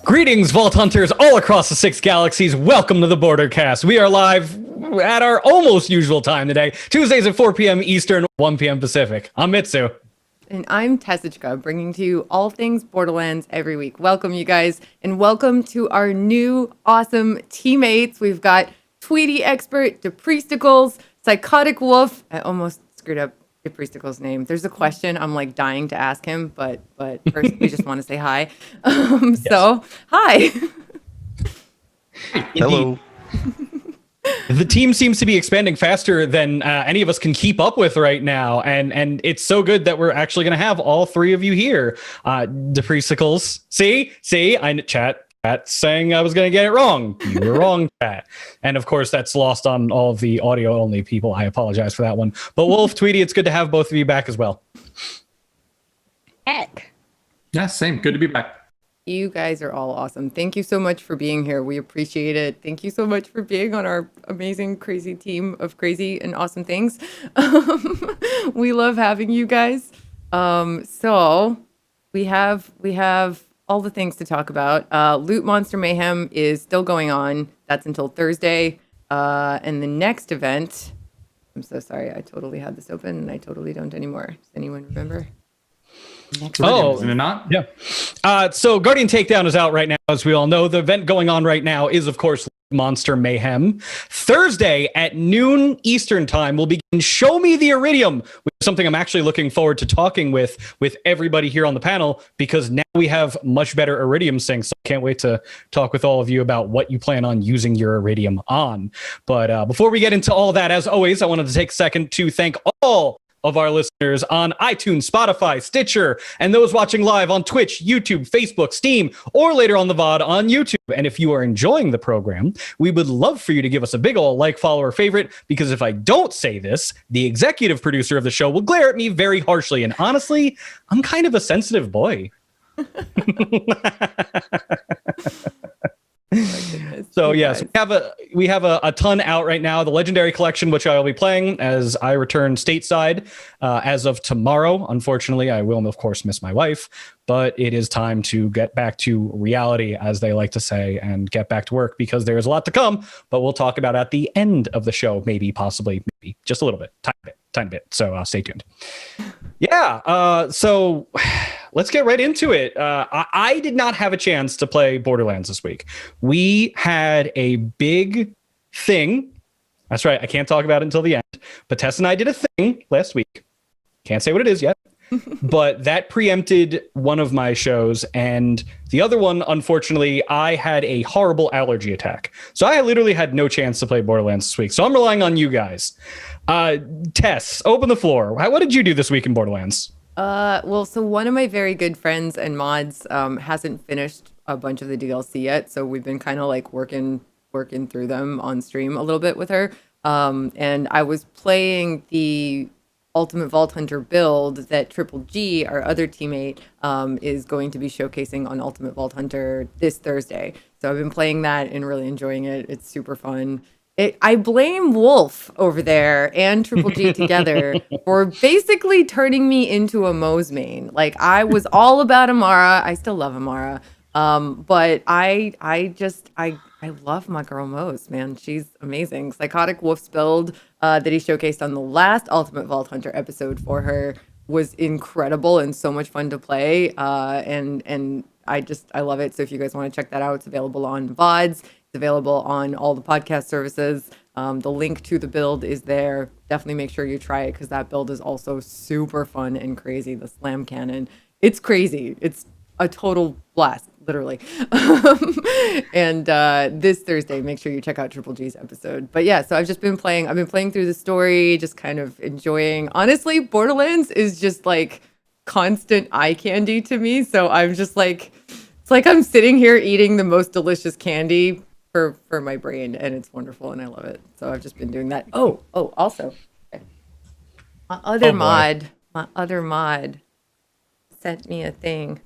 Greetings, Vault Hunters all across the 6 galaxies. Welcome to the Bordercast. We are live at our almost usual time today, Tuesdays at 4 p.m. Eastern, 1 p.m. Pacific. I'm Mitsu. And I'm Tessica, bringing to you all things Borderlands every week. Welcome, you guys, and welcome to our new awesome teammates. We've got TweetyExpert, Depriesticles, PsychoticWolf. I almost screwed up Depriesticles' name. There's a question I'm like dying to ask him, but first we just want to say hi. So, hi. Hello. The team seems to be expanding faster than any of us can keep up with right now, and it's so good that we're actually going to have all three of you here. Depriesticles, see, I chat saying I was going to get it wrong. You were wrong, chat. And of course, that's lost on all of the audio-only people. I apologize for that one. But Wolf, Tweety, it's good to have both of you back as well. Heck. Yeah, same. Good to be back. You guys are all awesome. Thank you so much for being here. We appreciate it. Thank you so much for being on our amazing, crazy team of crazy and awesome things. We love having you guys. So we have all the things to talk about. Loot Monster Mayhem is still going on. That's until Thursday. And the next event, I'm so sorry, I totally had this open and I totally don't anymore. Does anyone remember? Isn't it not? Yeah. So Guardian Takedown is out right now, as we all know. The event going on right now is, of course, Monster Mayhem. Thursday at noon Eastern time will begin Show Me the Iridium, which is something I'm actually looking forward to talking with everybody here on the panel, because now we have much better Iridium syncs. So I can't wait to talk with all of you about what you plan on using your Iridium on. But before we get into all that, as always, I wanted to take a second to thank all of our listeners on iTunes, Spotify, Stitcher, and those watching live on Twitch, YouTube, Facebook, Steam, or later on the VOD on YouTube. And if you are enjoying the program, we would love for you to give us a big ol' like, follow, or favorite, because if I don't say this, the executive producer of the show will glare at me very harshly. And honestly, I'm kind of a sensitive boy. So yes, we have a ton out right now. The Legendary Collection, which I will be playing as I return stateside as of tomorrow. Unfortunately, I will of course miss my wife, but it is time to get back to reality, as they like to say, and get back to work, because there's a lot to come. But we'll talk about at the end of the show, maybe, possibly, maybe just a little bit, tiny bit. So stay tuned. Yeah. So let's get right into it. I did not have a chance to play Borderlands this week. We had a big thing. That's right. I can't talk about it until the end. But Tess and I did a thing last week. Can't say what it is yet. But that preempted one of my shows. And the other one, unfortunately, I had a horrible allergy attack. So I literally had no chance to play Borderlands this week. So I'm relying on you guys. Tess, open the floor. What did you do this week in Borderlands? Well, so one of my very good friends and mods hasn't finished a bunch of the DLC yet, so we've been kind of like working through them on stream a little bit with her. And I was playing the Ultimate Vault Hunter build that Triple G, our other teammate, is going to be showcasing on Ultimate Vault Hunter this Thursday. So I've been playing that and really enjoying it. It's super fun. I blame Wolf over there and Triple G together for basically turning me into a Moze main. Like, I was all about Amara. I still love Amara. But I love my girl Moze, man. She's amazing. PsychoticWolf's build that he showcased on the last Ultimate Vault Hunter episode for her was incredible and so much fun to play. And I love it. So if you guys want to check that out, it's available on VODs. It's available on all the podcast services. The link to the build is there. Definitely make sure you try it, because that build is also super fun and crazy. The slam cannon. It's crazy. It's a total blast, literally. And this Thursday, make sure you check out Triple G's episode. But yeah, so I've been playing through the story, just kind of enjoying. Honestly, Borderlands is just like constant eye candy to me. So I'm just like, it's like I'm sitting here eating the most delicious candy for my brain, and it's wonderful, and I love it. So I've just been doing that. Oh, also, my other mod sent me a thing.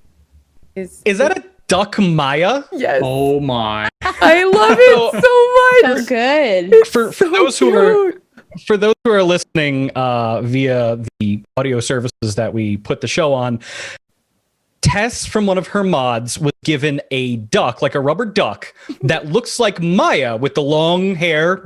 Is that a Duck Maya? Yes. Oh my. I love it so much. So good. For those who are for those who are listening via the audio services that we put the show on, Tess from one of her mods was given a duck, like a rubber duck, that looks like Maya with the long hair,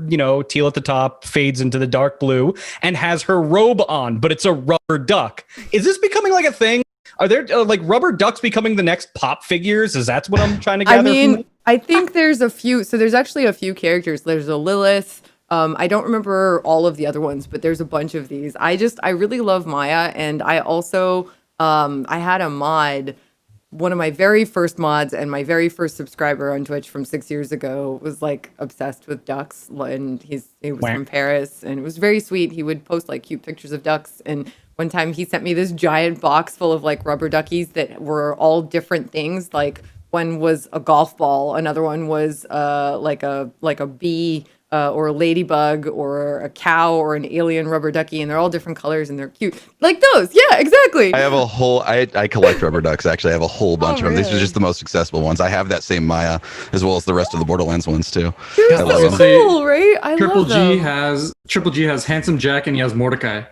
teal at the top, fades into the dark blue, and has her robe on, but it's a rubber duck. Is this becoming like a thing? Are there like rubber ducks becoming the next pop figures? Is that what I'm trying to gather? I mean, I think there's a few. So there's actually a few characters. There's a Lilith. I don't remember all of the other ones, but there's a bunch of these. I really love Maya, and I also I had a mod. One of my very first mods and my very first subscriber on Twitch from 6 years ago was like obsessed with ducks, and he was from Paris, and it was very sweet. He would post like cute pictures of ducks, and one time he sent me this giant box full of like rubber duckies that were all different things. Like one was a golf ball, another one was like a bee. Or a ladybug, or a cow, or an alien rubber ducky, and they're all different colors and they're cute. Like those, yeah, exactly. I have a whole. I collect rubber ducks. Actually, I have a whole bunch of them. These are just the most accessible ones. I have that same Maya as well as the rest of the Borderlands ones too. They're so cool, right? I love them. Triple G has Handsome Jack and he has Mordecai.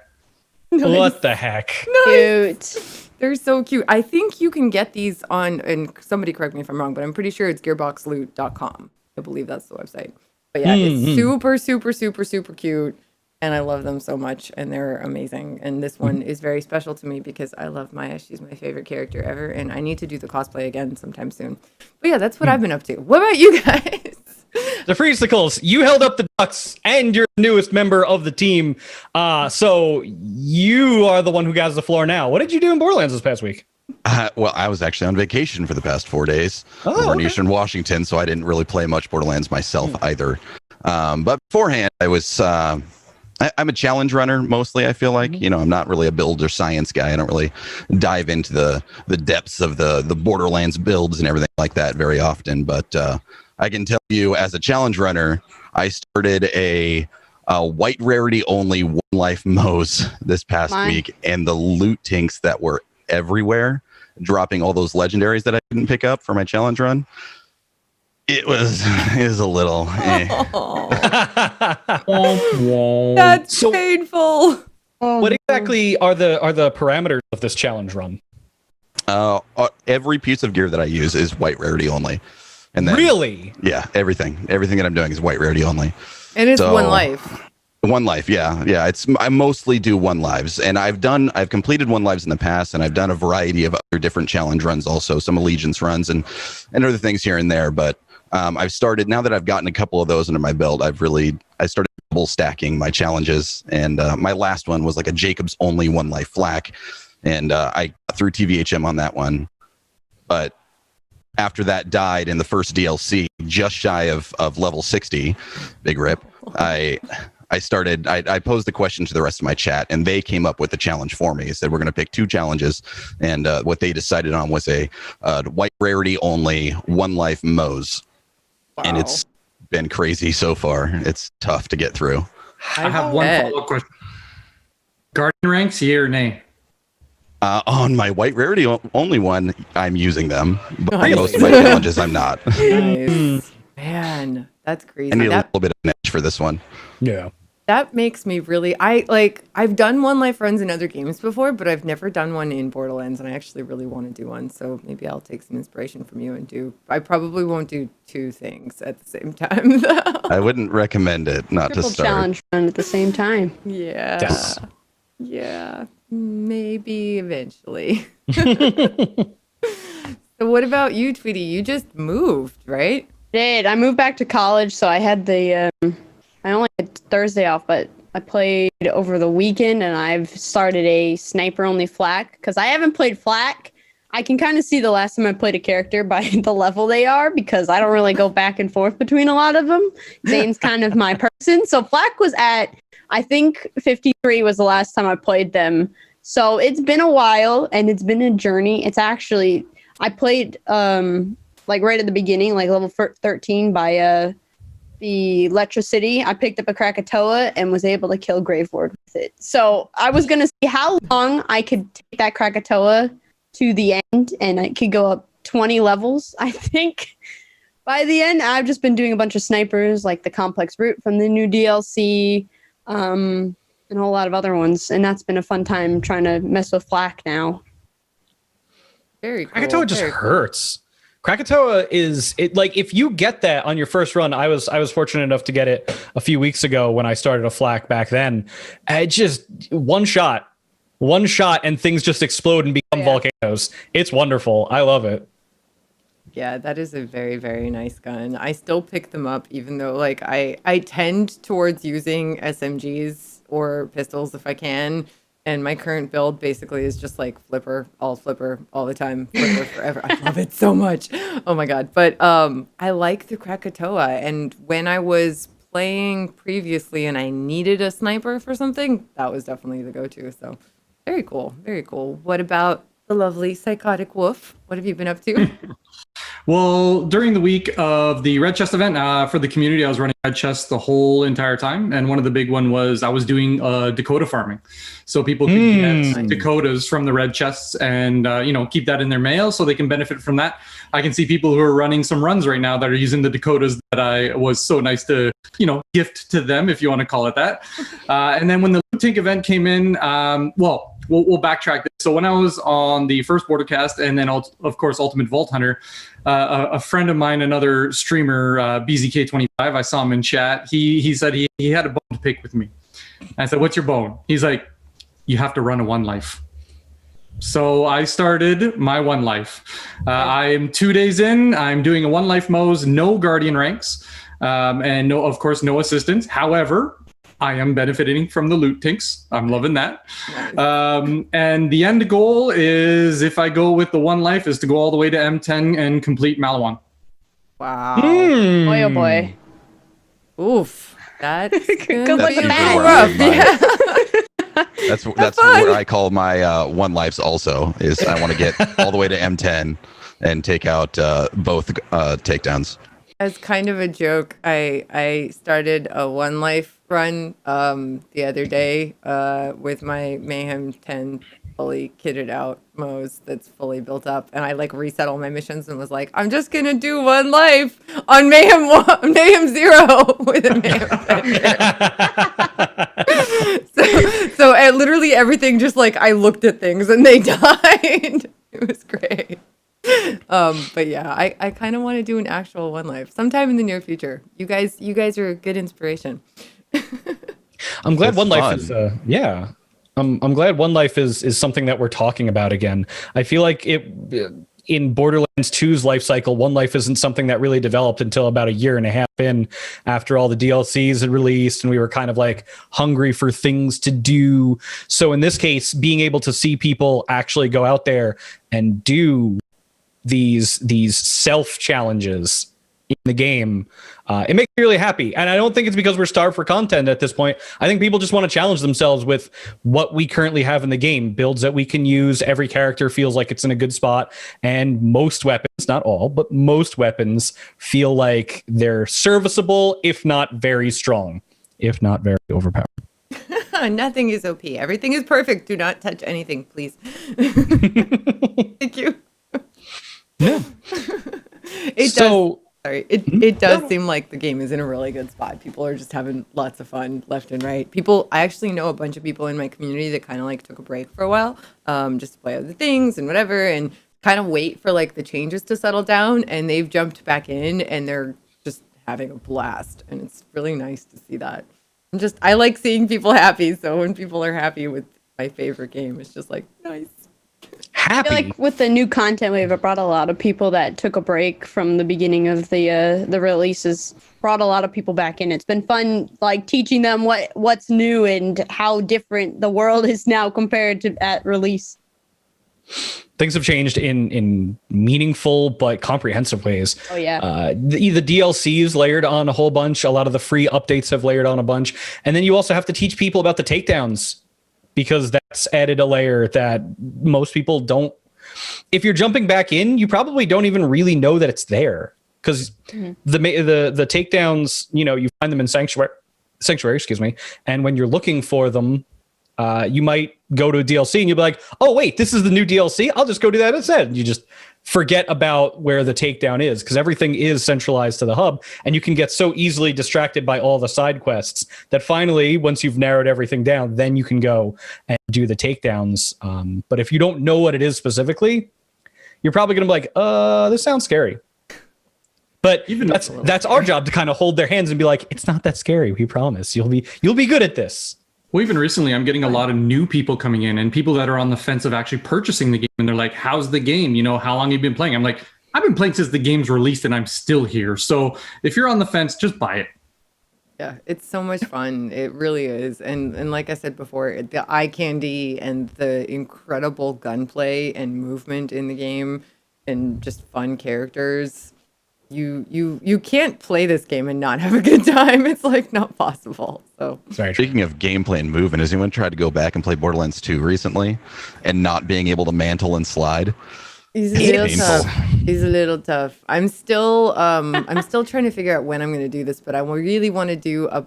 Nice. What the heck? Nice. Cute. They're so cute. I think you can get these on, and somebody correct me if I'm wrong, but I'm pretty sure it's gearboxloot.com. I believe that's the website. But yeah, it's super, super, super, super cute. And I love them so much. And they're amazing. And this one is very special to me because I love Maya. She's my favorite character ever. And I need to do the cosplay again sometime soon. But yeah, that's what I've been up to. What about you guys? Depriesticles, you held up the ducks and you're the newest member of the team. So you are the one who has the floor now. What did you do in Borderlands this past week? Well, I was actually on vacation for the past 4 days over in Eastern Washington, so I didn't really play much Borderlands myself either. But beforehand, I was I'm a challenge runner mostly. I feel like I'm not really a build or science guy. I don't really dive into the depths of the Borderlands builds and everything like that very often. But I can tell you, as a challenge runner, I started a white rarity only one life Moze this past week, and the loot tinks that were everywhere, dropping all those legendaries that I didn't pick up for my challenge run. It was a little That's painful. What exactly are the parameters of this challenge run? Every piece of gear that I use is white rarity only. And then, really? Yeah, everything that I'm doing is white rarity only. And it's one life. One life, yeah. I mostly do one lives, and I've completed one lives in the past, and I've done a variety of other different challenge runs, also some allegiance runs and other things here and there. But I've started, now that I've gotten a couple of those under my belt, I started double stacking my challenges, and my last one was like a Jacob's only one life flak, and I got through TVHM on that one, but after that died in the first DLC, just shy of level 60, big rip, I posed the question to the rest of my chat, and they came up with the challenge for me. They said, we're going to pick 2 challenges. And what they decided on was a white rarity only one life Moze. Wow. And it's been crazy so far. It's tough to get through. I have one follow-up question. Guardian ranks, yay or nay? On my white rarity only one, I'm using them. But most of my challenges, I'm not. Nice. Man, that's crazy. I need a little bit of an edge for this one. Yeah. That makes me really, I've done one life runs in other games before, but I've never done one in Borderlands, and I actually really want to do one. So maybe I'll take some inspiration from you and I probably won't do 2 things at the same time, though. I wouldn't recommend it, not to start. Challenge run at the same time. Yeah. Yes. Yeah. Maybe eventually. So what about you, Tweety? You just moved, right? I moved back to college, so I had I only had Thursday off, but I played over the weekend, and I've started a sniper-only flak, because I haven't played flak. I can kind of see the last time I played a character by the level they are, because I don't really go back and forth between a lot of them. Zane's kind of my person. So flak was at, I think 53 was the last time I played them. So it's been a while, and it's been a journey. It's actually, I played right at the beginning, like level 13 by the Electricity. I picked up a Krakatoa and was able to kill Graveward with it. So I was going to see how long I could take that Krakatoa to the end, and I could go up 20 levels, I think. By the end, I've just been doing a bunch of snipers, like the Complex Route from the new DLC, and a whole lot of other ones. And that's been a fun time trying to mess with flak now. Very cool. Krakatoa just very cool. hurts. Krakatoa is it like if you get that on your first run. I was fortunate enough to get it a few weeks ago when I started a flak back then. It just one shot, and things just explode and become volcanoes. It's wonderful. I love it. Yeah, that is a very, very nice gun. I still pick them up, even though like I tend towards using SMGs or pistols if I can. And my current build basically is just like flipper all the time, flipper forever. I love it so much. Oh my god! But I like the Krakatoa, and when I was playing previously and I needed a sniper for something, that was definitely the go-to. So very cool, very cool. What about the lovely PsychoticWolf? What have you been up to? Well, during the week of the Red Chest event for the community, I was running Red Chest the whole entire time. And one of the big one was I was doing Dakota farming. So people could get Dakotas from the Red Chests and, keep that in their mail so they can benefit from that. I can see people who are running some runs right now that are using the Dakotas that I was so nice to, gift to them, if you want to call it that. And then when the Loot Tank event came in, We'll backtrack this. So when I was on the first Bordercast and then, of course, Ultimate Vault Hunter, a friend of mine, another streamer, BZK25, I saw him in chat. He said he had a bone to pick with me. I said, what's your bone? He's like, you have to run a one life. So I started my one life. I'm 2 days in. I'm doing a one life Mo's, no Guardian ranks, and no assistance. However, I am benefiting from the loot tinks. I'm loving that. Nice. And the end goal is, if I go with the one life, is to go all the way to M10 and complete Malawan. Wow. Boy, oh boy. Oof. That's Good luck with that. rough. Yeah. That's where I call my one lives also, is I want to get all the way to M10 and take out both takedowns. As kind of a joke, I started a one life run the other day with my Mayhem 10 fully kitted out Mo's that's fully built up, and I like reset all my missions and was like, I'm just gonna do one life on Mayhem 0 with a Mayhem 10. so literally everything, just like I looked at things and they died. It was great. But yeah, I kind of want to do an actual one life sometime in the near future. You guys are a good inspiration. I'm glad That's One fun. Life is I'm glad One Life is something that we're talking about again. I feel like in Borderlands 2's life cycle, One Life isn't something that really developed until about a year and a half in, after all the DLCs had released and we were kind of like hungry for things to do. So in this case, being able to see people actually go out there and do these self challenges in the game, it makes me really happy. And I don't think it's because we're starved for content at this point. I think people just want to challenge themselves with what we currently have in the game, builds that we can use. Every character feels like it's in a good spot, and most weapons, not all, but most weapons feel like they're serviceable, if not very strong, if not very overpowered. Nothing is OP. Everything is perfect. Do not touch anything, please. Thank you. Yeah. It does seem like the game is in a really good spot. People are just having lots of fun left and right. I actually know a bunch of people in my community that kind of like took a break for a while, just to play other things and whatever, and kind of wait for like the changes to settle down, and they've jumped back in and they're just having a blast, and it's really nice to see that. I like seeing people happy, so when people are happy with my favorite game, it's just like nice. I feel like with the new content wave, it brought a lot of people that took a break from the beginning of the releases. Brought a lot of people back in. It's been fun, like teaching them what's new and how different the world is now compared to at release. Things have changed in meaningful but comprehensive ways. Oh yeah. The DLCs layered on a whole bunch. A lot of the free updates have layered on a bunch, and then you also have to teach people about the takedowns, because that's added a layer that most people don't. If you're jumping back in, you probably don't even really know that it's there, because the takedowns, you find them in sanctuary, excuse me, and when you're looking for them, you might go to a DLC and you'll be like, oh wait, this is the new DLC, I'll just go do that instead. And you just forget about where the takedown is, because everything is centralized to the hub, and you can get so easily distracted by all the side quests that finally, once you've narrowed everything down, then you can go and do the takedowns. But if you don't know what it is specifically, you're probably going to be like, this sounds scary. But Even that's our job to kind of hold their hands and be like, it's not that scary. We promise you'll be good at this. Well, even recently, I'm getting a lot of new people coming in and people that are on the fence of actually purchasing the game. And they're like, how's the game? You know, how long have you been playing? I'm like, I've been playing since the game's released and I'm still here. So if you're on the fence, just buy it. Yeah, it's so much fun. It really is. And like I said before, the eye candy and the incredible gunplay and movement in the game and just fun characters. You can't play this game and not have a good time. It's like not possible. So speaking of gameplay and movement, has anyone tried to go back and play Borderlands 2 recently and not being able to mantle and slide? He's a little tough. He's a little tough. I'm still trying to figure out when I'm going to do this, but I really want to do a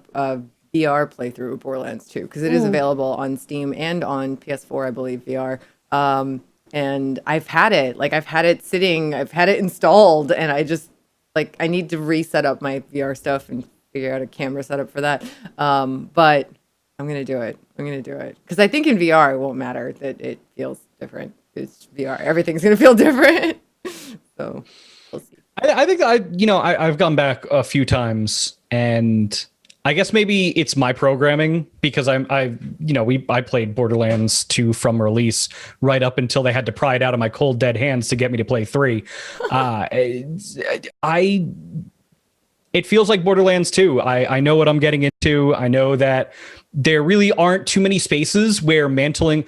VR playthrough of Borderlands 2 because it is available on Steam and on PS4, I believe, VR. And I've had it. Like I've had it sitting. I've had it installed, and I just I need to reset up my VR stuff and figure out a camera setup for that. But I'm going to do it. Because I think in VR, it won't matter that it feels different. It's VR. Everything's going to feel different. So we'll see. I think I've gone back a few times, and I guess maybe it's my programming because I played Borderlands 2 from release right up until they had to pry it out of my cold dead hands to get me to play 3. It feels like Borderlands 2. I know what I'm getting into. I know that there really aren't too many spaces where mantling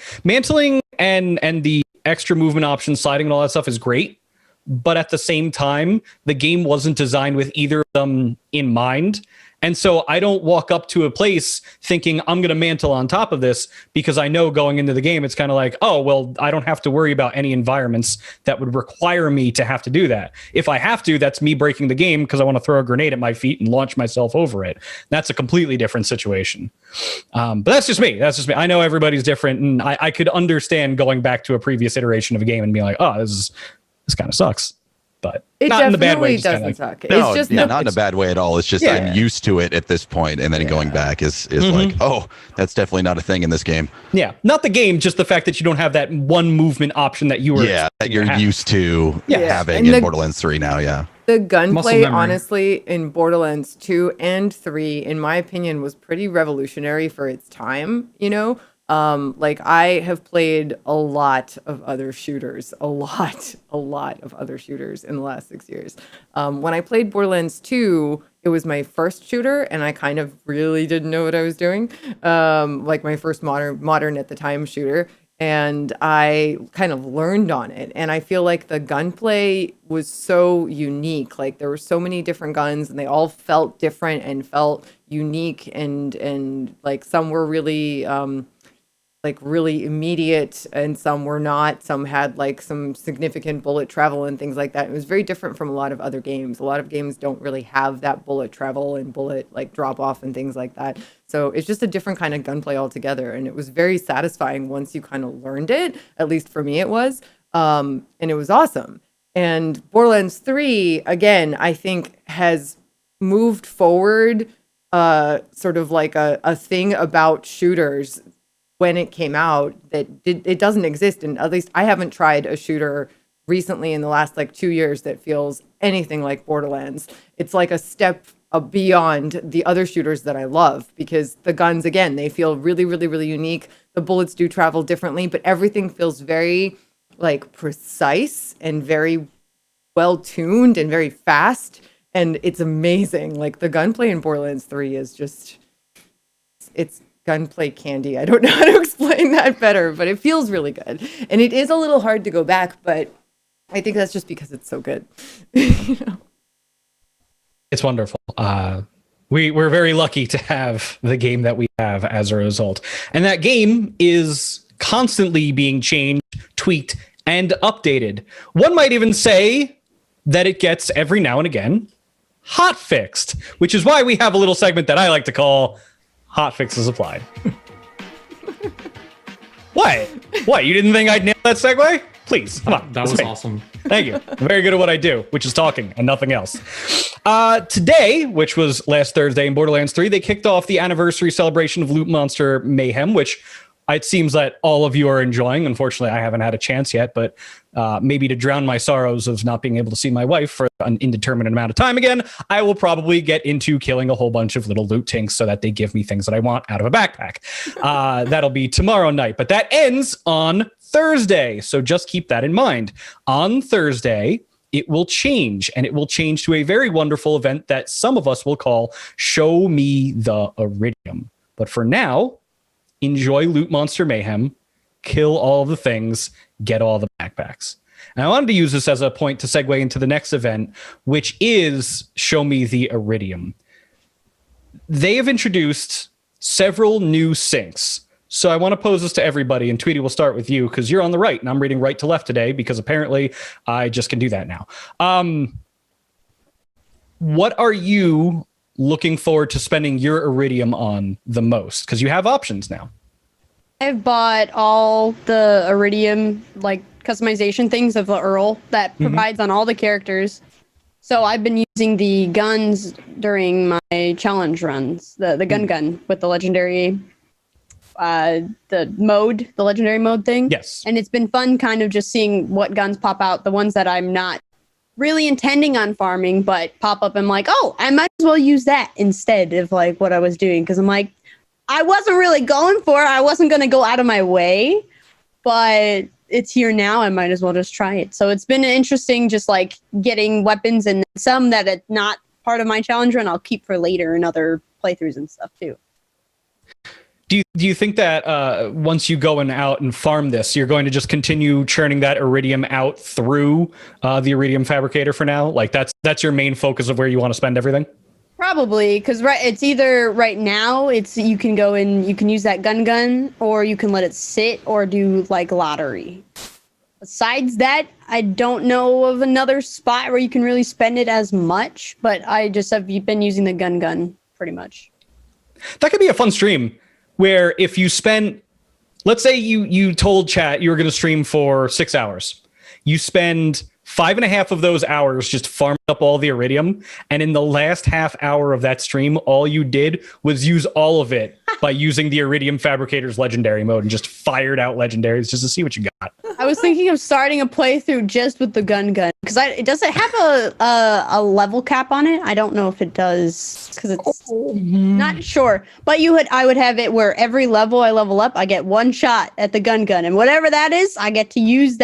and the extra movement options, sliding and all that stuff is great. But at the same time, the game wasn't designed with either of them in mind. And so I don't walk up to a place thinking I'm going to mantle on top of this because I know going into the game, it's kind of like, oh, well, I don't have to worry about any environments that would require me to have to do that. If I have to, that's me breaking the game because I want to throw a grenade at my feet and launch myself over it. That's a completely different situation. But that's just me. I know everybody's different. And I could understand going back to a previous iteration of a game and being like, oh, this kind of sucks. But it not in the bad way. Doesn't suck. No, it's just not in a bad way at all. It's just I'm used to it at this point, and then going back is like, oh, that's definitely not a thing in this game. Yeah, not the game, just the fact that you don't have that one movement option that you were that you're used to having in Borderlands 3 now. Yeah, the gunplay, honestly, in Borderlands 2 and 3, in my opinion, was pretty revolutionary for its time. You know. I have played a lot of other shooters, a lot of other shooters in the last 6 years. When I played Borderlands 2, it was my first shooter, and I kind of really didn't know what I was doing. My first modern at the time shooter, and I kind of learned on it. And I feel like the gunplay was so unique. Like there were so many different guns, and they all felt different and felt unique, and like some were really really immediate and some were not. Some had like some significant bullet travel and things like that. It was very different from a lot of other games. A lot of games don't really have that bullet travel and bullet drop off and things like that. So it's just a different kind of gunplay altogether. And it was very satisfying once you kind of learned it. At least for me it was. And it was awesome. And Borderlands 3, again, I think has moved forward sort of like a thing about shooters when it came out that it doesn't exist. And at least I haven't tried a shooter recently in the last 2 years that feels anything like Borderlands. It's like a step beyond the other shooters that I love because the guns, again, they feel really, really, really unique. The bullets do travel differently, but everything feels very precise and very well tuned and very fast. And it's amazing. The gunplay in Borderlands 3 is just, it's gunplay candy. I don't know how to explain that better, but it feels really good. And it is a little hard to go back, but I think that's just because it's so good. It's wonderful. We're very lucky to have the game that we have as a result. And that game is constantly being changed, tweaked, and updated. One might even say that it gets every now and again hotfixed, which is why we have a little segment that I like to call Hotfixes Applied. What? You didn't think I'd nail that segue? Please, come on. That was awesome. Thank you. I'm very good at what I do, which is talking and nothing else. Today, which was last Thursday in Borderlands 3, they kicked off the anniversary celebration of Loot Monster Mayhem, which it seems that all of you are enjoying. Unfortunately, I haven't had a chance yet, but maybe to drown my sorrows of not being able to see my wife for an indeterminate amount of time again, I will probably get into killing a whole bunch of little loot tinks so that they give me things that I want out of a backpack. That'll be tomorrow night, but that ends on Thursday. So just keep that in mind. On Thursday, it will change, and it will change to a very wonderful event that some of us will call Show Me the Iridium. But for now, enjoy Loot Monster Mayhem, kill all the things, get all the backpacks. And I wanted to use this as a point to segue into the next event, which is Show Me the Iridium. They have introduced several new syncs. So I want to pose this to everybody, and Tweety, we'll start with you because you're on the right, and I'm reading right to left today because apparently I just can do that now. What are you looking forward to spending your Iridium on the most? Because you have options now. I've bought all the Iridium like customization things of the Earl that provides on all the characters. So I've been using the guns during my challenge runs, the gun with the legendary the legendary mode thing. Yes. And it's been fun kind of just seeing what guns pop out, the ones that I'm not really intending on farming, but pop up and like, oh, I might as well use that instead of like what I was doing. Because I'm like, I wasn't really going for it. I wasn't going to go out of my way, but it's here now. I might as well just try it. So it's been interesting just like getting weapons and some that are not part of my challenge run I'll keep for later in other playthroughs and stuff too. Do you think that once you go out and farm this, you're going to just continue churning that Iridium out through the Iridium Fabricator for now? Like that's your main focus of where you want to spend everything? Probably, because it's either right now it's you can go and you can use that gun, or you can let it sit or do like lottery. Besides that, I don't know of another spot where you can really spend it as much, but I just have been using the gun pretty much. That could be a fun stream. Where if you spend, let's say you told chat you were going to stream for 6 hours. You spend 5.5 of those hours just farming up all the Iridium. And in the last half hour of that stream, all you did was use all of it by using the Iridium Fabricator's legendary mode and just fired out legendaries just to see what you got. I was thinking of starting a playthrough just with the gun because it doesn't have a level cap on it. I don't know if it does because it's not sure. But I would have it where every level I level up, I get one shot at the gun, and whatever that is, I get to use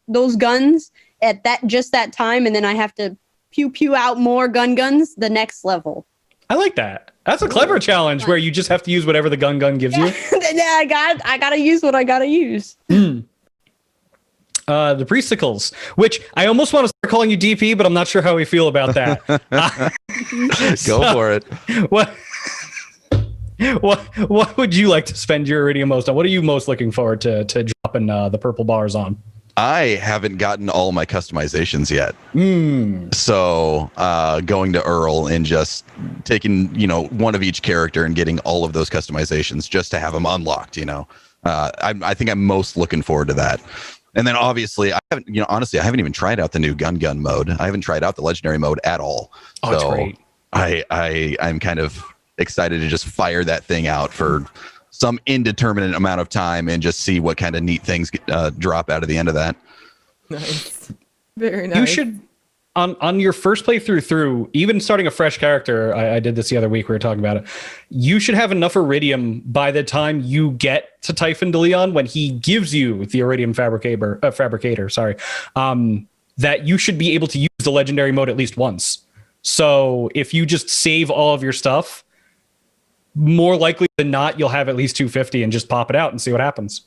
those guns at that time, and then I have to pew out more guns the next level. I like that. That's a clever challenge where you just have to use whatever the gun gives you. Yeah, I gotta use what I gotta use. Depriesticles, which I almost want to start calling you DP, but I'm not sure how we feel about that. Go for it. What would you like to spend your Iridium most on? What are you most looking forward to dropping the purple bars on? I haven't gotten all my customizations yet. So going to Earl and just taking, one of each character and getting all of those customizations just to have them unlocked, I think I'm most looking forward to that. And then obviously I haven't even tried out the new gun mode. I haven't tried out the legendary mode at all. Oh, it's great. I'm kind of excited to just fire that thing out for some indeterminate amount of time and just see what kind of neat things drop out of the end of that. Nice. Very nice. You should, on your first playthrough through, even starting a fresh character, I did this the other week, we were talking about it, you should have enough Iridium by the time you get to Typhon de Leon when he gives you the Iridium Fabricator, that you should be able to use the legendary mode at least once. So if you just save all of your stuff, more likely than not, you'll have at least 250 and just pop it out and see what happens.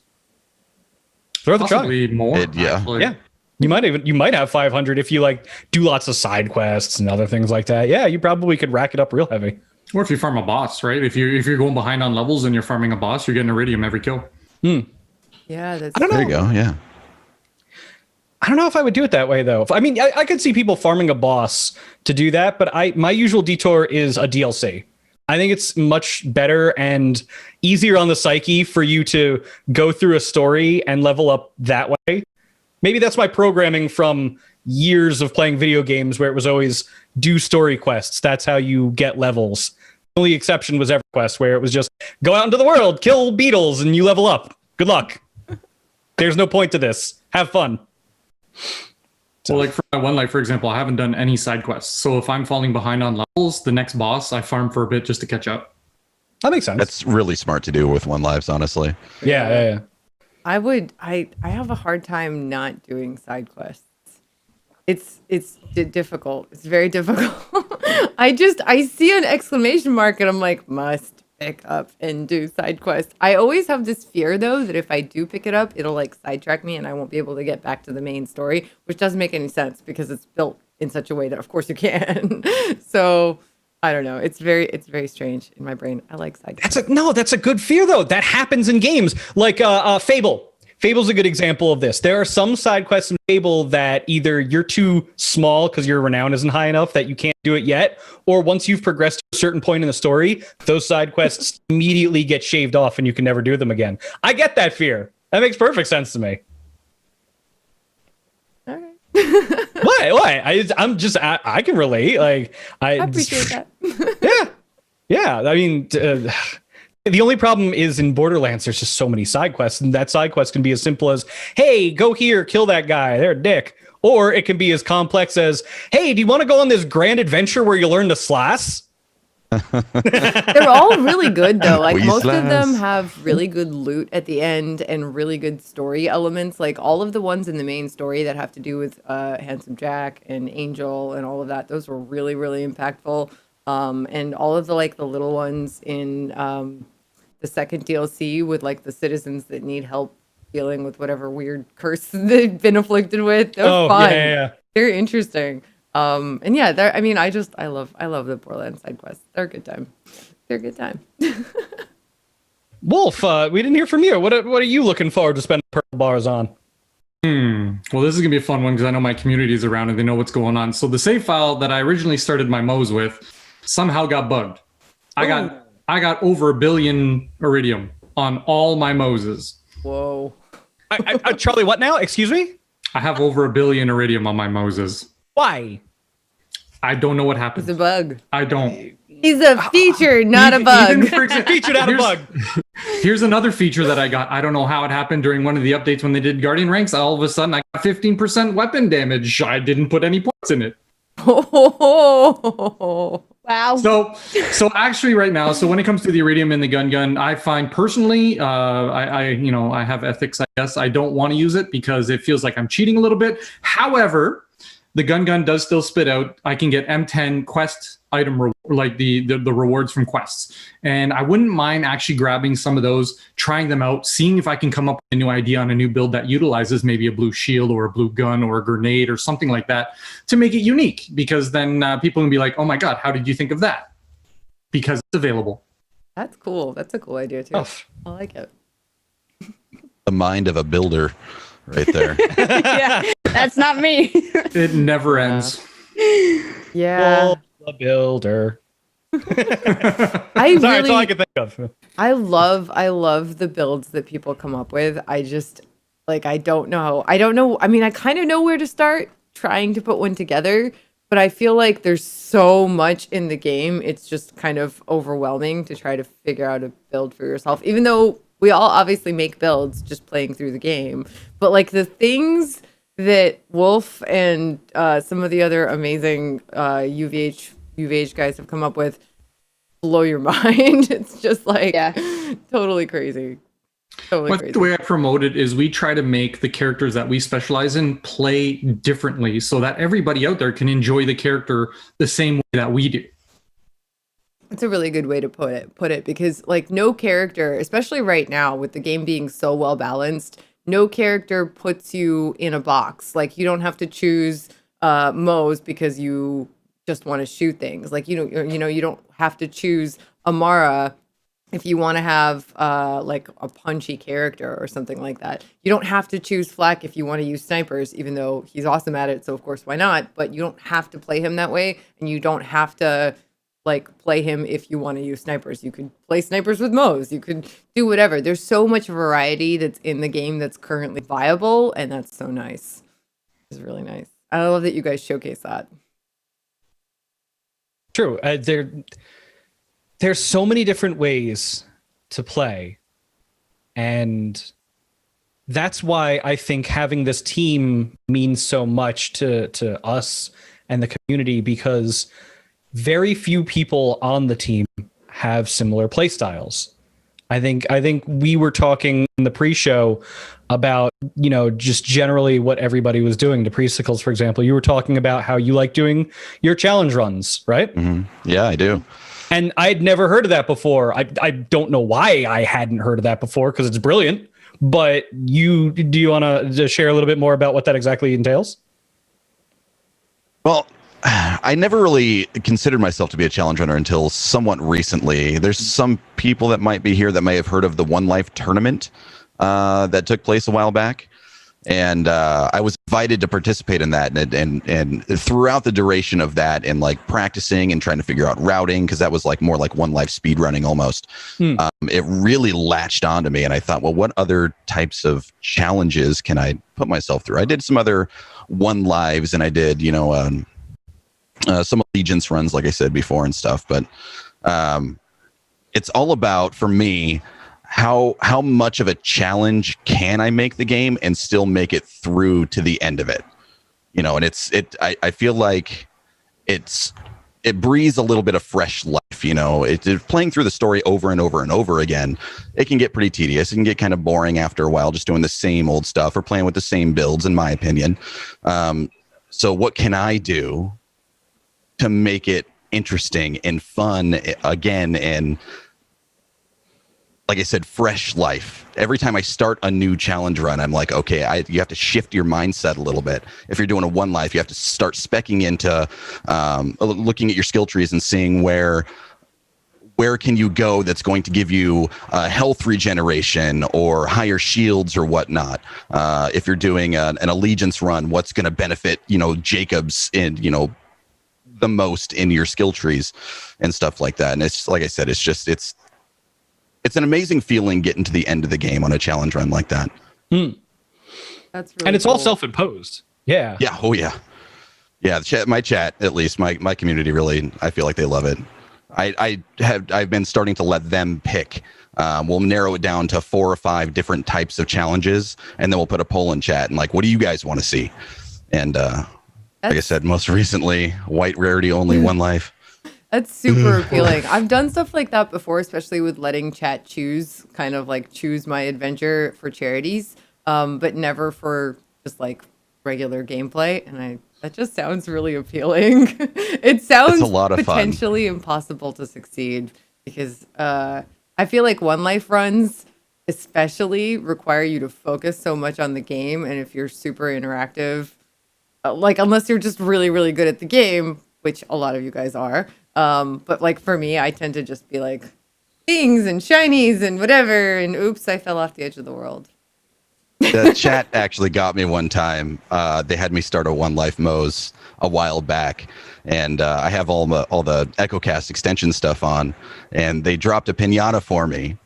Throw the try. More. Yeah. You might have 500 if you do lots of side quests and other things like that. Yeah, you probably could rack it up real heavy. Or if you farm a boss, right? If you're going behind on levels and you're farming a boss, you're getting Iridium every kill. Yeah, that's. I don't know. There you go. Yeah. I don't know if I would do it that way though. I could see people farming a boss to do that, but my usual detour is a DLC. I think it's much better and easier on the psyche for you to go through a story and level up that way. Maybe that's my programming from years of playing video games where it was always do story quests. That's how you get levels. The only exception was EverQuest, where it was just go out into the world, kill beetles, and you level up. Good luck. There's no point to this. Have fun. So like for my one life, for example, I haven't done any side quests. So if I'm falling behind on levels, the next boss, I farm for a bit just to catch up. That makes sense. That's really smart to do with one lives, honestly. Yeah. I have a hard time not doing side quests. It's difficult. It's very difficult. I see an exclamation mark and I'm like, must pick up and do side quests. I always have this fear though that if I do pick it up, it'll like sidetrack me and I won't be able to get back to the main story, which doesn't make any sense because it's built in such a way that of course you can. So I don't know. It's very strange in my brain. I like side quests. That's a good fear though. That happens in games like Fable. Fable's a good example of this. There are some side quests in Fable that either you're too small because your renown isn't high enough that you can't do it yet, or once you've progressed to a certain point in the story, those side quests immediately get shaved off and you can never do them again. I get that fear. That makes perfect sense to me. All right. What? I can relate. Like I appreciate that. Yeah. I mean, the only problem is in Borderlands, there's just so many side quests, and that side quest can be as simple as, hey, go here, kill that guy, they're a dick. Or it can be as complex as, hey, do you want to go on this grand adventure where you learn to slash? They're all really good though. Like most of them slash. have really good loot at the end and really good story elements. Like all of the ones in the main story that have to do with Handsome Jack and Angel and all of that, those were really, really impactful. And all of the little ones in the second DLC with like the citizens that need help dealing with whatever weird curse they've been afflicted with. They're fun. Yeah. Very interesting. And yeah, I love the Borderlands side quests. They're a good time. They're a good time. Wolf, we didn't hear from you. What are you looking forward to spending purple bars on? Well, this is gonna be a fun one because I know my community is around and they know what's going on. So the save file that I originally started my Moes with somehow got bugged. I got over 1 billion Iridium on all my Moses. Whoa. Charlie, what now? Excuse me? I have over 1 billion Iridium on my Moses. Why? I don't know what happened. It's a bug. I don't. He's a feature, not a bug. Featured out a bug. Here's another feature that I got. I don't know how it happened during one of the updates when they did Guardian ranks. All of a sudden, I got 15% weapon damage. I didn't put any points in it. Wow. So actually right now, so when it comes to the Iridium and the gun, I find personally, I have ethics, I guess. I don't want to use it because it feels like I'm cheating a little bit. However, the gun does still spit out. I can get M10 quest item, like the rewards from quests. And I wouldn't mind actually grabbing some of those, trying them out, seeing if I can come up with a new idea on a new build that utilizes maybe a blue shield or a blue gun or a grenade or something like that to make it unique. Because then people can be like, oh my God, how did you think of that? Because it's available. That's cool. That's a cool idea too. I like it. The mind of a builder right there. Yeah, that's not me. It never ends. Yeah. Wolf the builder. That's all I can think of. I love the builds that people come up with. I just I don't know. I mean, I kind of know where to start trying to put one together, but I feel like there's so much in the game. It's just kind of overwhelming to try to figure out a build for yourself, even though we all obviously make builds just playing through the game. But like the things that Wolf and some of the other amazing UVH guys have come up with blow your mind. It's just totally crazy. Totally crazy. The way I promote it is we try to make the characters that we specialize in play differently so that everybody out there can enjoy the character the same way that we do. It's a really good way to put it because no character, especially right now with the game being so well balanced, no character puts you in a box. You don't have to choose Moes because you just want to shoot things. You don't have to choose Amara if you want to have a punchy character or something like that. You don't have to choose Flack if you want to use snipers, even though he's awesome at it. So of course, why not? But you don't have to play him that way, and you don't have to play him if you want to use snipers. You could play snipers with Moes. You could do whatever. There's so much variety that's in the game that's currently viable, and that's so nice. It's really nice. I love that you guys showcase that. True. There's so many different ways to play, and that's why I think having this team means so much to us and the community, because very few people on the team have similar play styles. I think we were talking in the pre-show about, just generally what everybody was doing. Depriesticles, for example, you were talking about how you like doing your challenge runs, right? Mm-hmm. Yeah, I do. And I'd never heard of that before. I don't know why I hadn't heard of that before, because it's brilliant. But do you want to share a little bit more about what that exactly entails? Well, I never really considered myself to be a challenge runner until somewhat recently. There's some people that might be here that may have heard of the One Life tournament that took place a while back. And I was invited to participate in that, and throughout the duration of that, and like practicing and trying to figure out routing, because that was like more like One Life speed running almost. It really latched onto me, and I thought, well, what other types of challenges can I put myself through? I did some other One Lives, and I did some allegiance runs, like I said before, and stuff. But it's all about, for me, how much of a challenge can I make the game and still make it through to the end of it, and I feel like it breathes a little bit of fresh life. Playing through the story over and over and over again, it can get pretty tedious. It can get kind of boring after a while, just doing the same old stuff or playing with the same builds, in my opinion. So what can I do to make it interesting and fun again? And like I said, fresh life. Every time I start a new challenge run, I'm like, okay, you have to shift your mindset a little bit. If you're doing a One Life, you have to start speccing into looking at your skill trees and seeing where can you go that's going to give you health regeneration or higher shields or whatnot. If you're doing an allegiance run, what's going to benefit, Jacobs in, the most in your skill trees and stuff like that. And it's, like I said, it's an amazing feeling getting to the end of the game on a challenge run like that. That's really and it's cool. all self-imposed. Yeah. Yeah. Oh yeah. Yeah. My chat, at least my community, really, I feel like they love it. I've been starting to let them pick. We'll narrow it down to 4 or 5 different types of challenges, and then we'll put a poll in chat and like, what do you guys want to see? And like I said, most recently, white rarity only, One Life. That's super appealing. I've done stuff like that before, especially with letting chat choose my adventure for charities, but never for just like regular gameplay. And that just sounds really appealing. It sounds a lot of potentially impossible to succeed, because I feel like One Life runs especially require you to focus so much on the game. And if you're super interactive, unless you're just really, really good at the game, which a lot of you guys are. But like for me, I tend to just be like things and shinies and whatever. And oops, I fell off the edge of the world. The chat actually got me one time. They had me start a One Life Mo's a while back, and I have all the EchoCast extension stuff on, and they dropped a pinata for me.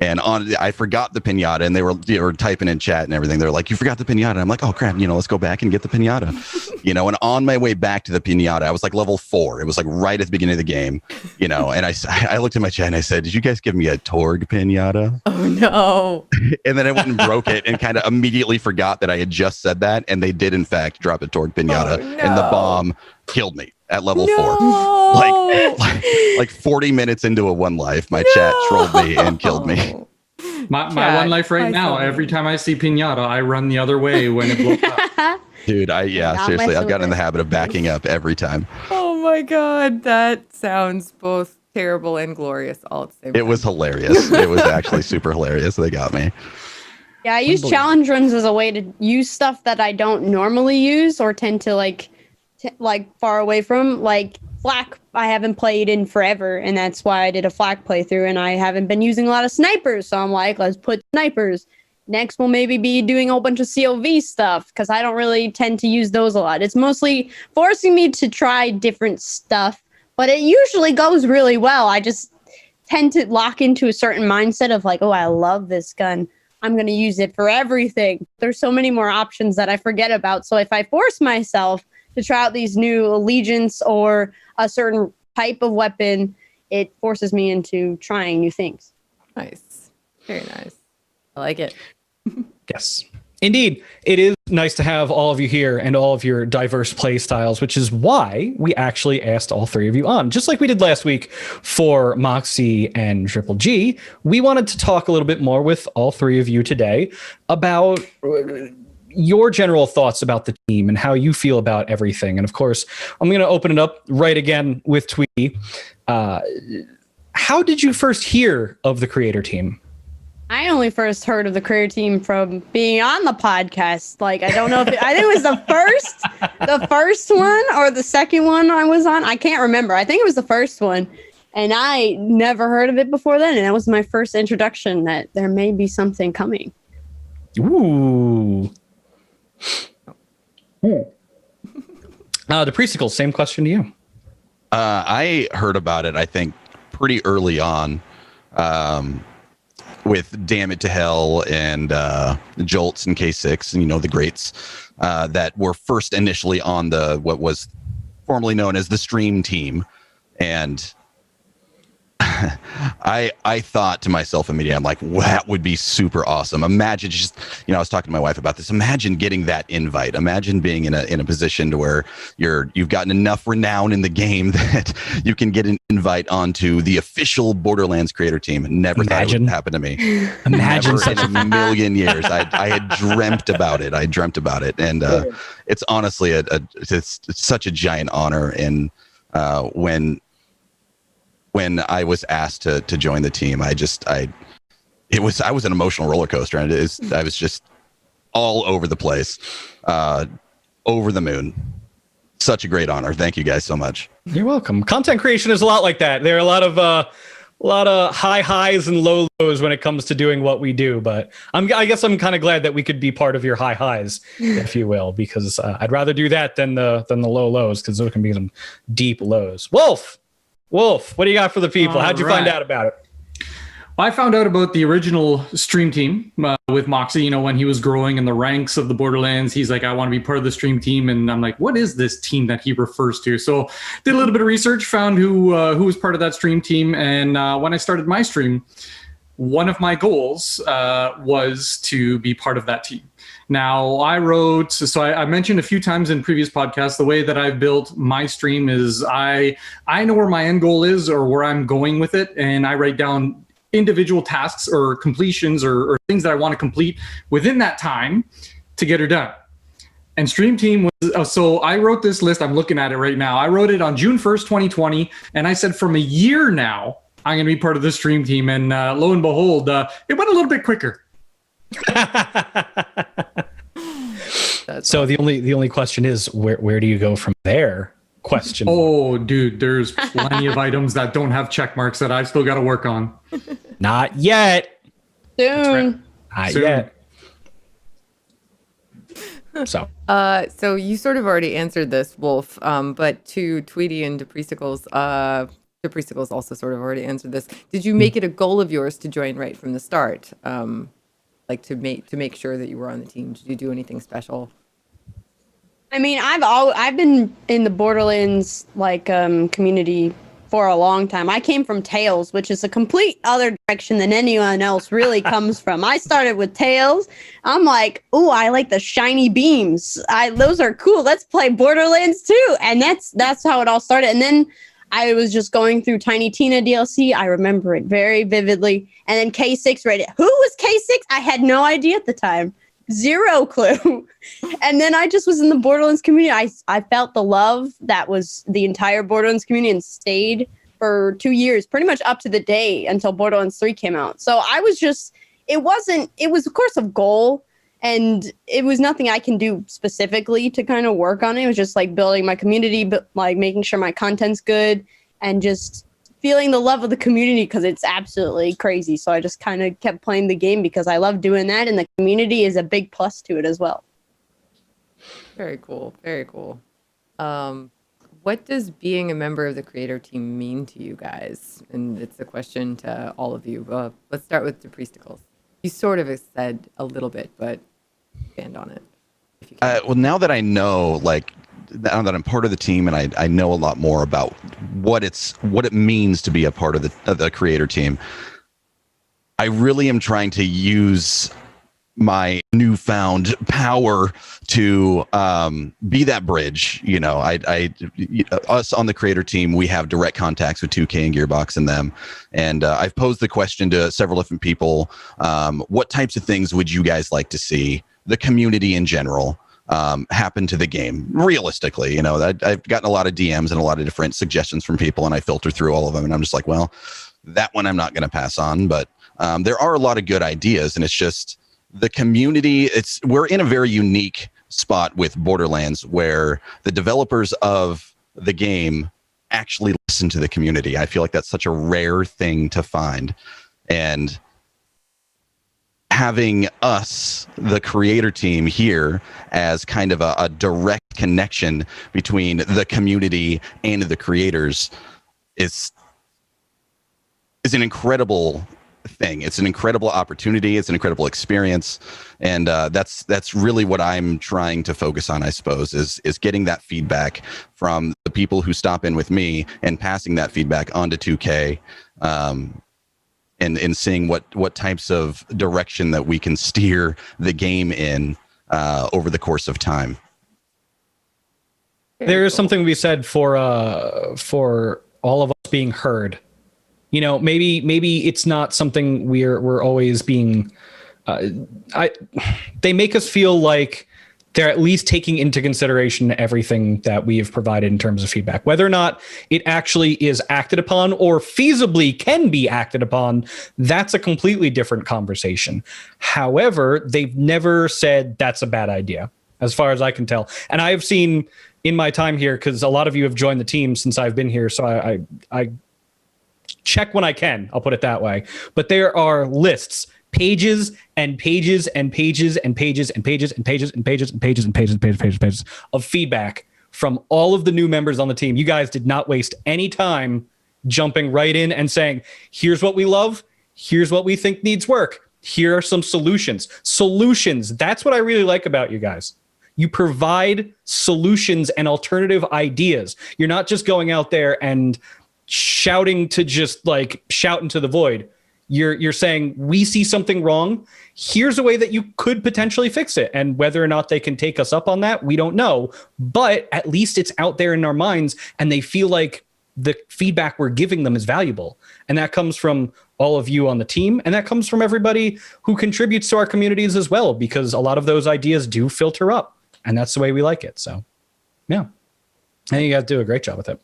And I forgot the pinata, and they were typing in chat and everything. They're like, "You forgot the pinata." I'm like, "Oh crap! Let's go back and get the pinata." And on my way back to the pinata, I was like level 4. It was like right at the beginning of the game, And I looked at my chat and I said, "Did you guys give me a Torg pinata?" Oh no! And then I went and broke it, and kind of immediately forgot that I had just said that. And they did in fact drop a Torg pinata, and the bomb killed me at level 4. Like 40 minutes into a One Life, my chat trolled me and killed me. My One Life right now, every time I see pinata, I run the other way when it blows up. Dude, seriously, I've gotten in the habit of backing up every time. Oh my god, that sounds both terrible and glorious all at the same time. It was hilarious. It was actually super hilarious. They got me. Yeah, I use challenge runs as a way to use stuff that I don't normally use or tend to like far away from. Like Flak, I haven't played in forever, and that's why I did a Flak playthrough, and I haven't been using a lot of snipers, so I'm like, let's put snipers. Next, we'll maybe be doing a whole bunch of COV stuff, because I don't really tend to use those a lot. It's mostly forcing me to try different stuff, but it usually goes really well. I just tend to lock into a certain mindset of like, oh, I love this gun. I'm going to use it for everything. There's so many more options that I forget about, so if I force myself to try out these new allegiance or a certain type of weapon, it forces me into trying new things. Nice. Very nice. I like it. Yes. Indeed, it is nice to have all of you here and all of your diverse play styles, which is why we actually asked all three of you on. Just like we did last week for Moxie and Triple G, we wanted to talk a little bit more with all three of you today about your general thoughts about the team and how you feel about everything. And of course, I'm going to open it up right again with Tweety. How did you first hear of the Creator Team? I only first heard of the Creator Team from being on the podcast. Like, I don't know if I think it was the first one or the second one I was on. I can't remember. I think it was the first one. And I never heard of it before then. And that was my first introduction that there may be something coming. Ooh. Depriesticles, same question to you. I heard about it, I think, pretty early on. With Damn It to Hell and Jolts and K6 and, the greats that were first initially on what was formerly known as the Stream Team. And I thought to myself immediately, I'm like, that would be super awesome. Imagine just, I was talking to my wife about this. Imagine getting that invite. Imagine being in a position to where you've gotten enough renown in the game that you can get an invite onto the official Borderlands Creator Team. Never thought it would happen to me. Imagine Never in a million years. I had dreamt about it. And it's honestly it's such a giant honor. And when I was asked to join the team, I was an emotional roller coaster, and I was just all over the place, over the moon. Such a great honor. Thank you guys so much. You're welcome. Content creation is a lot like that. There are a lot of high highs and low lows when it comes to doing what we do. But I guess I'm kind of glad that we could be part of your high highs, if you will, because I'd rather do that than the low lows, because those can be some deep lows. Wolf, what do you got for the people? How'd you find out about it? I found out about the original Stream Team with Moxie, when he was growing in the ranks of the Borderlands. He's like, I want to be part of the Stream Team. And I'm like, what is this team that he refers to? So did a little bit of research, found who was part of that Stream Team. And when I started my stream, one of my goals was to be part of that team. Now, I mentioned a few times in previous podcasts, the way that I've built my stream is I know where my end goal is or where I'm going with it, and I write down individual tasks or completions or things that I want to complete within that time to get her done. And Stream Team was, so I wrote this list, I'm looking at it right now. I wrote it on June 1st, 2020, and I said from a year now, I'm going to be part of the Stream Team, and lo and behold, it went a little bit quicker. So the only question is where do you go from there? Question. Oh, dude, there's plenty of items that don't have check marks that I've still got to work on. Not yet. Soon. Not yet. So you sort of already answered this, Wolf, but to Tweety and Depriesticles, Depriesticles also sort of already answered this. Did you make it a goal of yours to join right from the start? Like to make sure that you were on the team? Did you do anything special? I mean, I've been in the Borderlands community for a long time. I came from Tails, which is a complete other direction than anyone else really comes from. I started with Tails. I'm like, ooh, I like the shiny beams. Those are cool. Let's play Borderlands too. And that's how it all started. And then I was just going through Tiny Tina DLC. I remember it very vividly. And then K6 read it. Who was K6? I had no idea at the time. Zero clue. And then I just was in the Borderlands community. I felt the love that was the entire Borderlands community and stayed for 2 years, pretty much up to the day until Borderlands 3 came out. So I was just, it was of course a goal, and it was nothing I can do specifically to kind of work on it. It was just like building my community, but like making sure my content's good and just feeling the love of the community because it's absolutely crazy. So I just kind of kept playing the game because I love doing that, and the community is a big plus to it as well. Very cool. Very cool. What does being a member of the Creator Team mean to you guys? And it's a question to all of you. Let's start with Depriesticles. You sort of said a little bit, but expand on it. If you can. Well, now that I know, now that I'm part of the team and I know a lot more about what it means to be a part of the Creator Team, I really am trying to use my newfound power to be that bridge. You know, us on the creator team, we have direct contacts with 2K and Gearbox and them. And I've posed the question to several different people. What types of things would you guys like to see the community in general happen to the game? Realistically, you know, I've gotten a lot of DMs and a lot of different suggestions from people, and I filter through all of them. And I'm just like, well, that one I'm not going to pass on. But there are a lot of good ideas, and it's just, the community, we're in a very unique spot with Borderlands where the developers of the game actually listen to the community. I feel like that's such a rare thing to find. And having us, the creator team here, as kind of a direct connection between the community and the creators is an incredible thing. It's an incredible opportunity. It's an incredible experience. And that's really what I'm trying to focus on, I suppose, is getting that feedback from the people who stop in with me and passing that feedback onto 2K, and seeing what types of direction that we can steer the game in over the course of time. There is something to be said for all of us being heard. You know, maybe it's not something we're always being. They make us feel like they're at least taking into consideration everything that we have provided in terms of feedback. Whether or not it actually is acted upon or feasibly can be acted upon, that's a completely different conversation. However, they've never said that's a bad idea, as far as I can tell. And I have seen in my time here, because a lot of you have joined the team since I've been here, so I check when I can, I'll put it that way. But there are lists, pages and pages and pages and pages and pages and pages and pages and pages and pages and pages and pages of feedback from all of the new members on the team. You guys did not waste any time jumping right in and saying, here's what we love, here's what we think needs work, here are some solutions. Solutions, that's what I really like about you guys. You provide solutions and alternative ideas. You're not just going out there and shouting to just like shout into the void. You're saying, we see something wrong. Here's a way that you could potentially fix it. And whether or not they can take us up on that, we don't know. But at least it's out there in our minds, and they feel like the feedback we're giving them is valuable. And that comes from all of you on the team. And that comes from everybody who contributes to our communities as well, because a lot of those ideas do filter up. And that's the way we like it. So, yeah. I think you guys do a great job with it.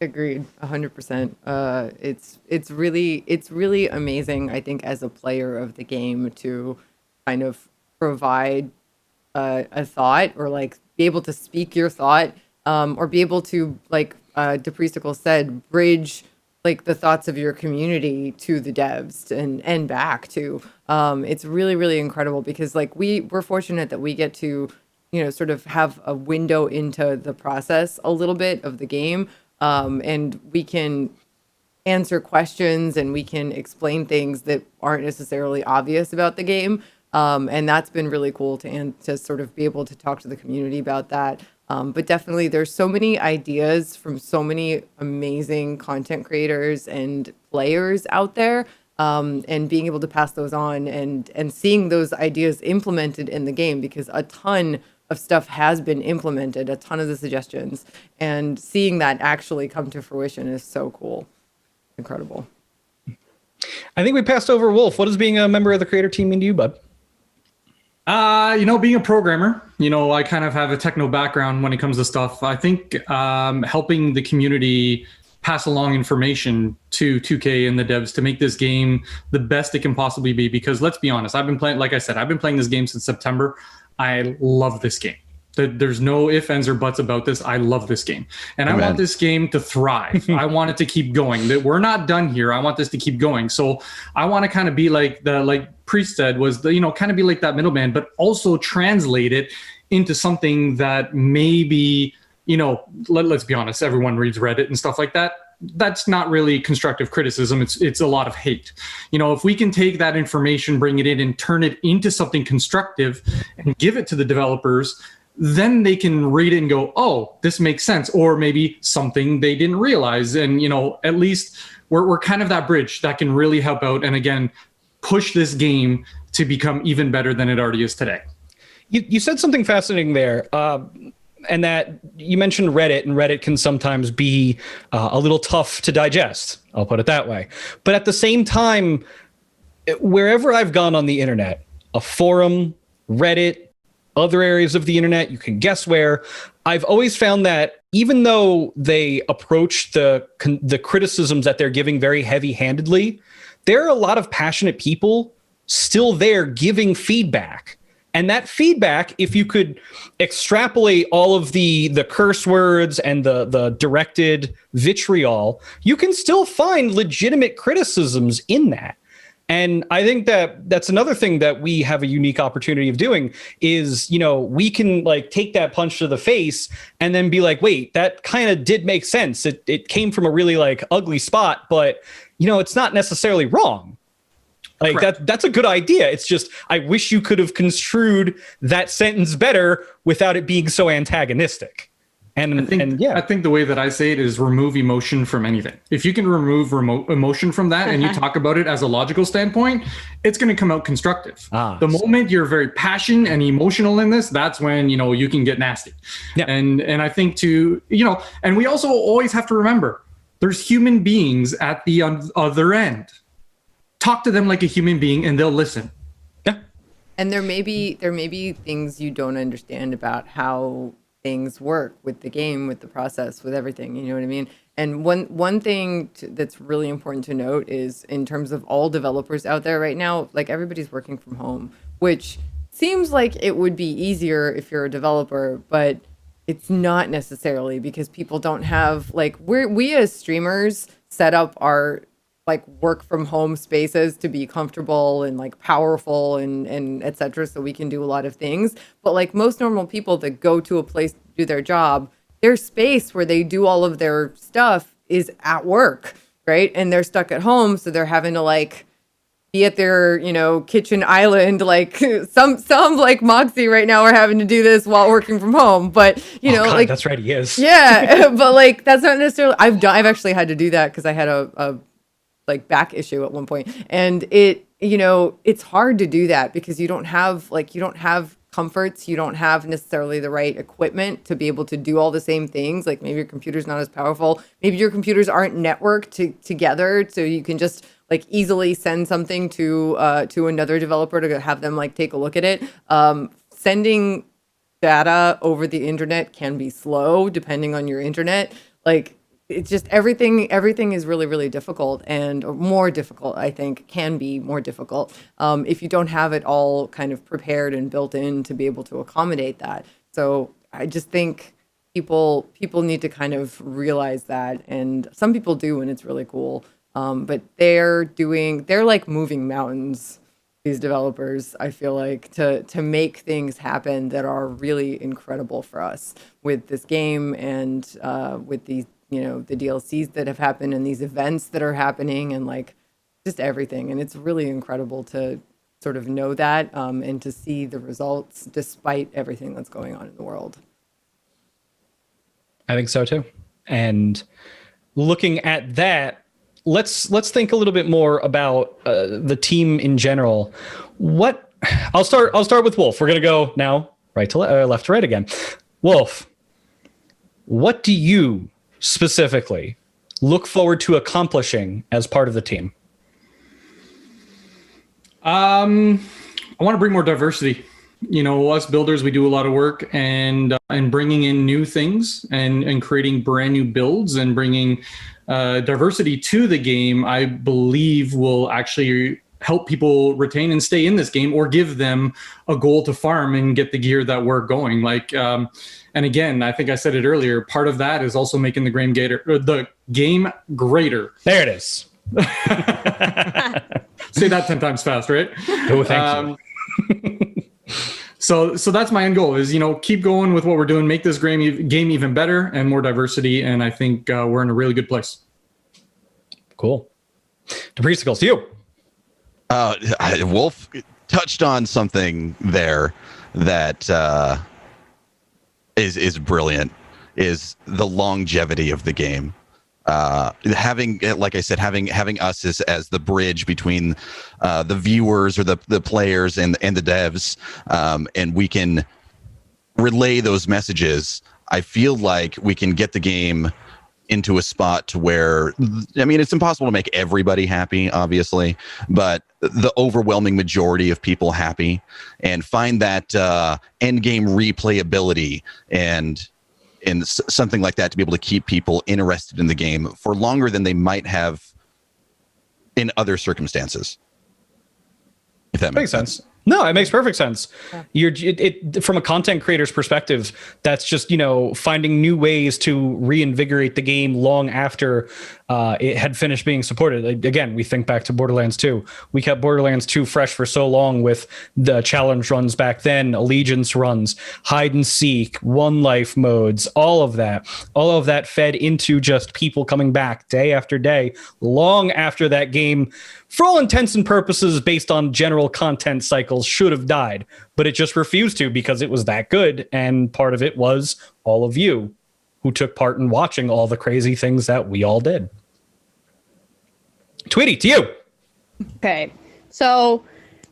Agreed, 100%. It's really amazing, I think, as a player of the game, to kind of provide a thought, or like be able to speak your thought, or be able to, like Depriesticles said, bridge like the thoughts of your community to the devs and back to. It's really, really incredible, because like we're fortunate that we get to, you know, sort of have a window into the process a little bit of the game. And we can answer questions, and we can explain things that aren't necessarily obvious about the game. And that's been really cool to sort of be able to talk to the community about that. But definitely there's so many ideas from so many amazing content creators and players out there. And being able to pass those on and seeing those ideas implemented in the game, because a ton of stuff has been implemented, a ton of the suggestions, and seeing that actually come to fruition is so cool. Incredible. I think we passed over Wolf. What does being a member of the creator team mean to you, bud? You know, being a programmer, you know, I kind of have a techno background when it comes to stuff. I think helping the community pass along information to 2K and the devs to make this game the best it can possibly be, because let's be honest, I've been playing this game since September. I love this game. There's no ifs, ands, or buts about this. I love this game. And I want this game to thrive. I want it to keep going. We're not done here. I want this to keep going. So I want to kind of be like Priest said, was kind of be like that middleman, but also translate it into something that maybe, let's be honest, everyone reads Reddit and stuff like that. That's not really constructive criticism. It's a lot of hate. If we can take that information, bring it in, and turn it into something constructive and give it to the developers, then they can read it and go, oh, this makes sense. Or maybe something they didn't realize. And, at least we're kind of that bridge that can really help out. And again, push this game to become even better than it already is today. You said something fascinating there, and that you mentioned Reddit, and Reddit can sometimes be a little tough to digest. I'll put it that way. But at the same time, wherever I've gone on the internet, a forum, Reddit, other areas of the internet, you can guess where, I've always found that even though they approach the criticisms that they're giving very heavy-handedly, there are a lot of passionate people still there giving feedback. And that feedback, if you could extrapolate all of the curse words and the directed vitriol, you can still find legitimate criticisms in that. And I think that that's another thing that we have a unique opportunity of doing is, we can like take that punch to the face and then be like, wait, that kind of did make sense. It came from a really like ugly spot, but it's not necessarily wrong. Like that's a good idea. It's just, I wish you could have construed that sentence better without it being so antagonistic. I think the way that I say it is remove emotion from anything. If you can remove emotion from that and you talk about it as a logical standpoint, it's going to come out constructive. The moment you're very passionate and emotional in this, that's when, you can get nasty. Yeah. And I think and we also always have to remember there's human beings at the other end. Talk to them like a human being and they'll listen. Yeah. And there may be things you don't understand about how things work with the game, with the process, with everything, you know what I mean? And one thing that's really important to note is in terms of all developers out there right now, like everybody's working from home, which seems like it would be easier if you're a developer, but it's not necessarily, because people don't have we as streamers set up our like work from home spaces to be comfortable and like powerful and etc. So we can do a lot of things. But like most normal people that go to a place to do their job, their space where they do all of their stuff is at work, right? And they're stuck at home, so they're having to like be at their, kitchen island. Like some like Moxie right now are having to do this while working from home. But God, that's right, he is. Yeah, but like that's not necessarily. I've actually had to do that because I had a like back issue at one point, and it's hard to do that because you don't have comforts, you don't have necessarily the right equipment to be able to do all the same things. Like maybe your computer's not as powerful, maybe your computers aren't networked together so you can just like easily send something to another developer to have them like take a look at it. Sending data over the internet can be slow depending on your internet. Like it's just everything is really, really difficult, and more difficult, I think, can be more difficult if you don't have it all kind of prepared and built in to be able to accommodate that. So I just think people need to kind of realize that, and some people do, and it's really cool. But they're like moving mountains, these developers, I feel like, to make things happen that are really incredible for us with this game and with these, the DLCs that have happened and these events that are happening and like just everything. And it's really incredible to sort of know that and to see the results despite everything that's going on in the world. I think so too. And looking at that, let's think a little bit more about the team in general. I'll start with Wolf. We're gonna go now left to right again. Wolf, what do you specifically look forward to accomplishing as part of the team? I want to bring more diversity. Us builders, we do a lot of work and bringing in new things and creating brand new builds and bringing diversity to the game, I believe will actually help people retain and stay in this game, or give them a goal to farm and get the gear that we're going. And again, I think I said it earlier, part of that is also making the game greater. There it is. Say that 10 times fast, right? Oh, thank you. So that's my end goal is, keep going with what we're doing, make this game even better and more diversity. And I think we're in a really good place. Cool. Depriesticles, to you. Wolf touched on something there that is brilliant, is the longevity of the game. having, like I said, having us as the bridge between the viewers or the players and the devs, and we can relay those messages. I feel like we can get the game into a spot to where, I mean, it's impossible to make everybody happy, obviously, but the overwhelming majority of people happy, and find that end game replayability and something like that to be able to keep people interested in the game for longer than they might have in other circumstances. If that makes sense. No, it makes perfect sense. It from a content creator's perspective, that's just, finding new ways to reinvigorate the game long after it had finished being supported. Again, we think back to Borderlands 2. We kept Borderlands 2 fresh for so long with the challenge runs back then, allegiance runs, hide and seek, one life modes, all of that fed into just people coming back day after day, long after that game, for all intents and purposes, based on general content cycles, should have died, but it just refused to because it was that good. And part of it was all of you who took part in watching all the crazy things that we all did. Tweety, to you. Okay, so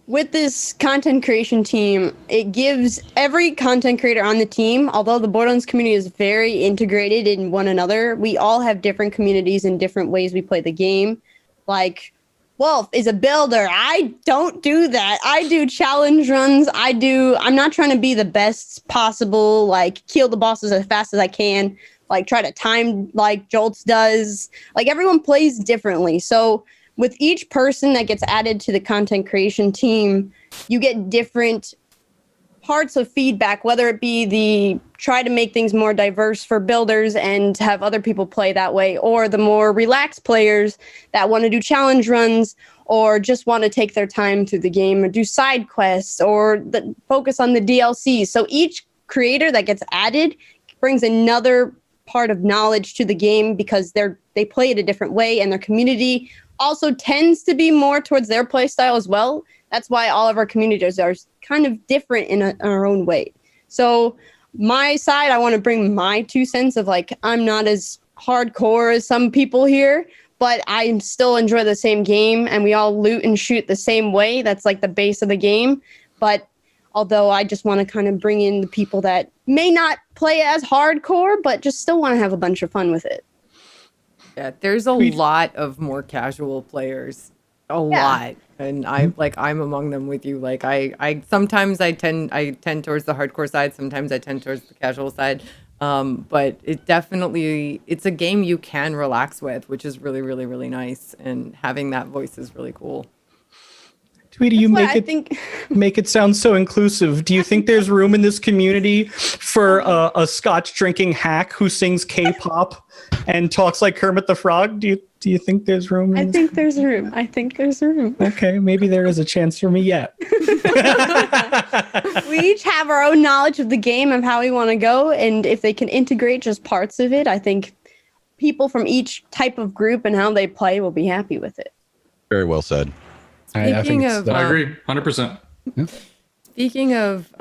with this content creation team, it gives every content creator on the team, although the Borderlands community is very integrated in one another, we all have different communities and different ways we play the game. Like, Wolf is a builder. I don't do that. I do challenge runs. I'm not trying to be the best possible, like kill the bosses as fast as I can, like try to time like Jolts does. Like everyone plays differently. So with each person that gets added to the content creation team, you get different parts of feedback, whether it be the try to make things more diverse for builders and have other people play that way, or the more relaxed players that want to do challenge runs or just want to take their time through the game or do side quests or focus on the DLC. So each creator that gets added brings another part of knowledge to the game because they play it a different way, and their community also tends to be more towards their play style as well. That's why all of our communities are kind of different in our own way. So my side, I want to bring my 2 cents of like, I'm not as hardcore as some people here, but I still enjoy the same game and we all loot and shoot the same way. That's like the base of the game. But although I just want to kind of bring in the people that may not play as hardcore, but just still want to have a bunch of fun with it. Yeah, there's a lot of more casual players. A lot. And I'm among them with you. Like I sometimes I tend towards the hardcore side, sometimes I tend towards the casual side. But it's a game you can relax with, which is really, really, really nice. And having that voice is really cool. Tweety, you make it sound so inclusive. Do you think there's room in this community for a scotch drinking hack who sings K-pop and talks like Kermit the Frog? Do you think there's room? I think there's room. Okay, maybe there is a chance for me yet. We each have our own knowledge of the game of how we want to go, and if they can integrate just parts of it, I think people from each type of group and how they play will be happy with it. Very well said. I agree, 100%. Yeah. Speaking of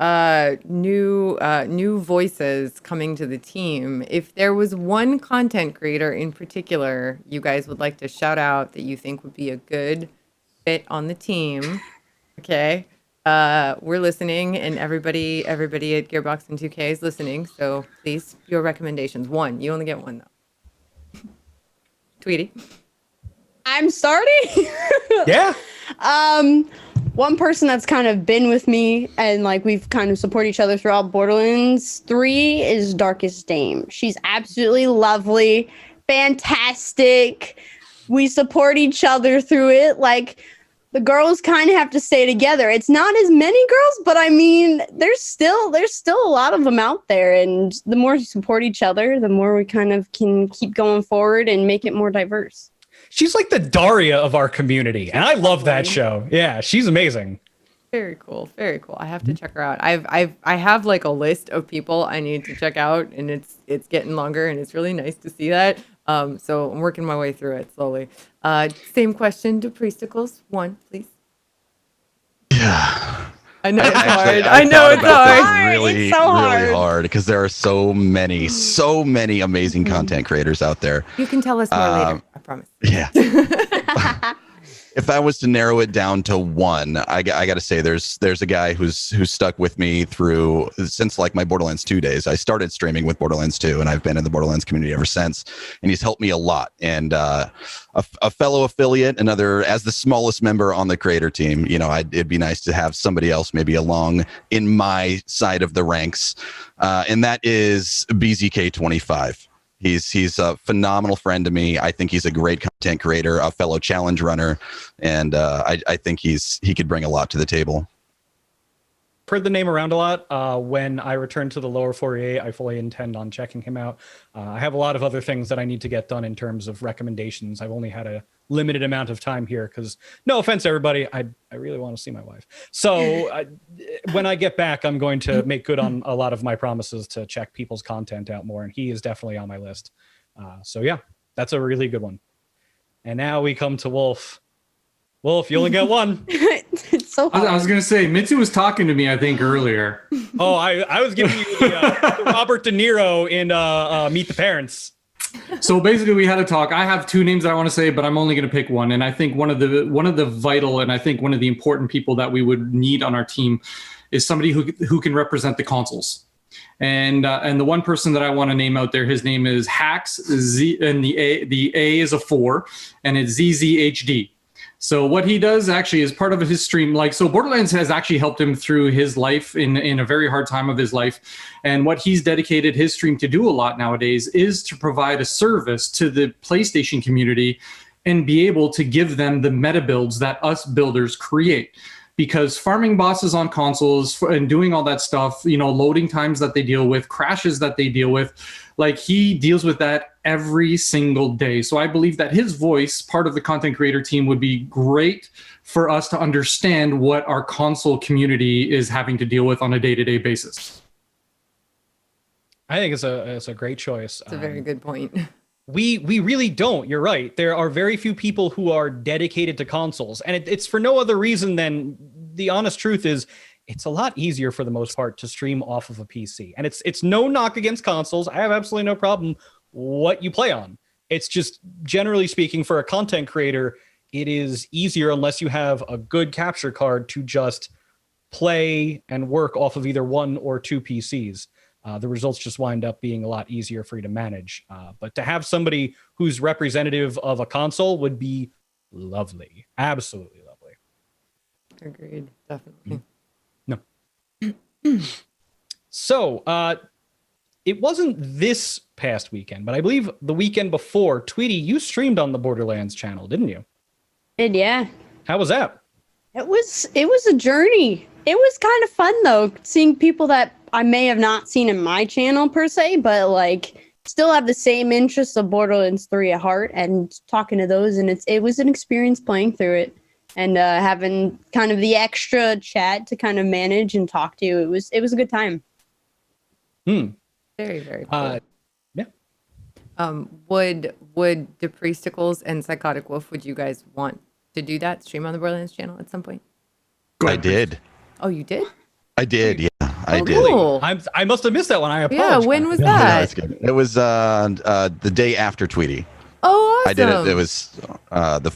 new voices coming to the team, if there was one content creator in particular you guys would like to shout out that you think would be a good fit on the team, okay, we're listening, and everybody at Gearbox and 2K is listening. So please, your recommendations. One, you only get one though. Tweety. I'm starting. Yeah. One person that's kind of been with me and like we've kind of supported each other throughout Borderlands 3 is Darkest Dame. She's absolutely lovely, fantastic. We support each other through it. Like the girls kind of have to stay together. It's not as many girls, but I mean, there's still a lot of them out there. And the more we support each other, the more we kind of can keep going forward and make it more diverse. She's like the Daria of our community, and I love that show. Yeah, she's amazing. Very cool. Very cool. I have to check her out. I have like a list of people I need to check out, and it's getting longer, and it's really nice to see that. So I'm working my way through it slowly. Same question, Depriesticles. One, please. Yeah. I know it's Actually, hard. I know thought it's about this hard. really, It's so hard. really hard because there are so many amazing content creators out there. You can tell us more later. I promise. Yeah. If I was to narrow it down to one, I got to say there's a guy who's stuck with me through since like my Borderlands 2 days. I started streaming with Borderlands 2 and I've been in the Borderlands community ever since, and he's helped me a lot. And a fellow affiliate, another as the smallest member on the creator team, you know, it'd be nice to have somebody else maybe along in my side of the ranks, and that is BZK25. He's a phenomenal friend to me. I think he's a great content creator, a fellow challenge runner, and I think he could bring a lot to the table. Heard the name around a lot. When I return to the lower 48, I fully intend on checking him out. I have a lot of other things that I need to get done in terms of recommendations. I've only had a limited amount of time here because, no offense, everybody, I really want to see my wife. So when I get back, I'm going to make good on a lot of my promises to check people's content out more, and he is definitely on my list. So yeah, that's a really good one. And now we come to Wolf. Wolf, you only get one. It's so hard. I was going to say, Mitsu was talking to me, I think, earlier. Oh, I was giving you the Robert De Niro in Meet the Parents. So basically, we had a talk. I have two names that I want to say, but I'm only going to pick one. And I think one of the vital, and I think one of the important people that we would need on our team is somebody who can represent the consoles. And the one person that I want to name out there, his name is Hacks Z, and the A is a 4, and it's ZZHD. So what he does actually is part of his stream. Like, so Borderlands has actually helped him through his life in a very hard time of his life. And what he's dedicated his stream to do a lot nowadays is to provide a service to the PlayStation community and be able to give them the meta builds that us builders create. Because farming bosses on consoles and doing all that stuff, you know, loading times that they deal with, crashes that they deal with, like he deals with that every single day. So I believe that his voice, part of the content creator team, would be great for us to understand what our console community is having to deal with on a day-to-day basis. I think it's a great choice. It's a very good point. We really don't. You're right. There are very few people who are dedicated to consoles, and it's for no other reason than the honest truth is it's a lot easier for the most part to stream off of a PC. And it's no knock against consoles. I have absolutely no problem what you play on. It's just generally speaking for a content creator, it is easier unless you have a good capture card to just play and work off of either one or two PCs. The results just wind up being a lot easier for you to manage. But to have somebody who's representative of a console would be lovely. Absolutely lovely. Agreed. Definitely. No. So, it wasn't this past weekend, but I believe the weekend before, Tweety, you streamed on the Borderlands channel, didn't you? Yeah. How was that? It was a journey. It was kind of fun though, seeing people that I may have not seen in my channel per se, but like still have the same interests of Borderlands 3 at heart and talking to those, and it was an experience playing through it and having kind of the extra chat to kind of manage and talk to. It was a good time. Hmm. Very, very cool. Yeah. Would Depriesticles and PsychoticWolf, would you guys want to do that, stream on the Borderlands channel at some point? I did. Oh, you did? I did. Yeah, I did. Cool. I must have missed that one. I apologize. Yeah, when was No, that? it's good. It was the day after Tweety. Oh, awesome. I did it. It was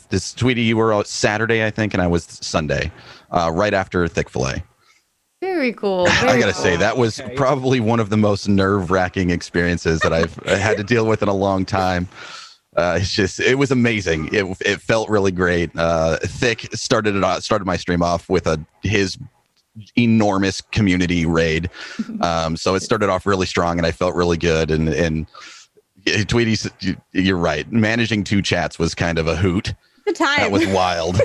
this Tweety. You were Saturday, I think, and I was Sunday, right after Thick Fillet. Very cool. I gotta say that was probably one of the most nerve-wracking experiences that I've had to deal with in a long time. It was amazing. It felt really great. Thick started my stream off with his enormous community raid. So it started off really strong, and I felt really good. And Tweety, you're right. Managing two chats was kind of a hoot. The time. That was wild.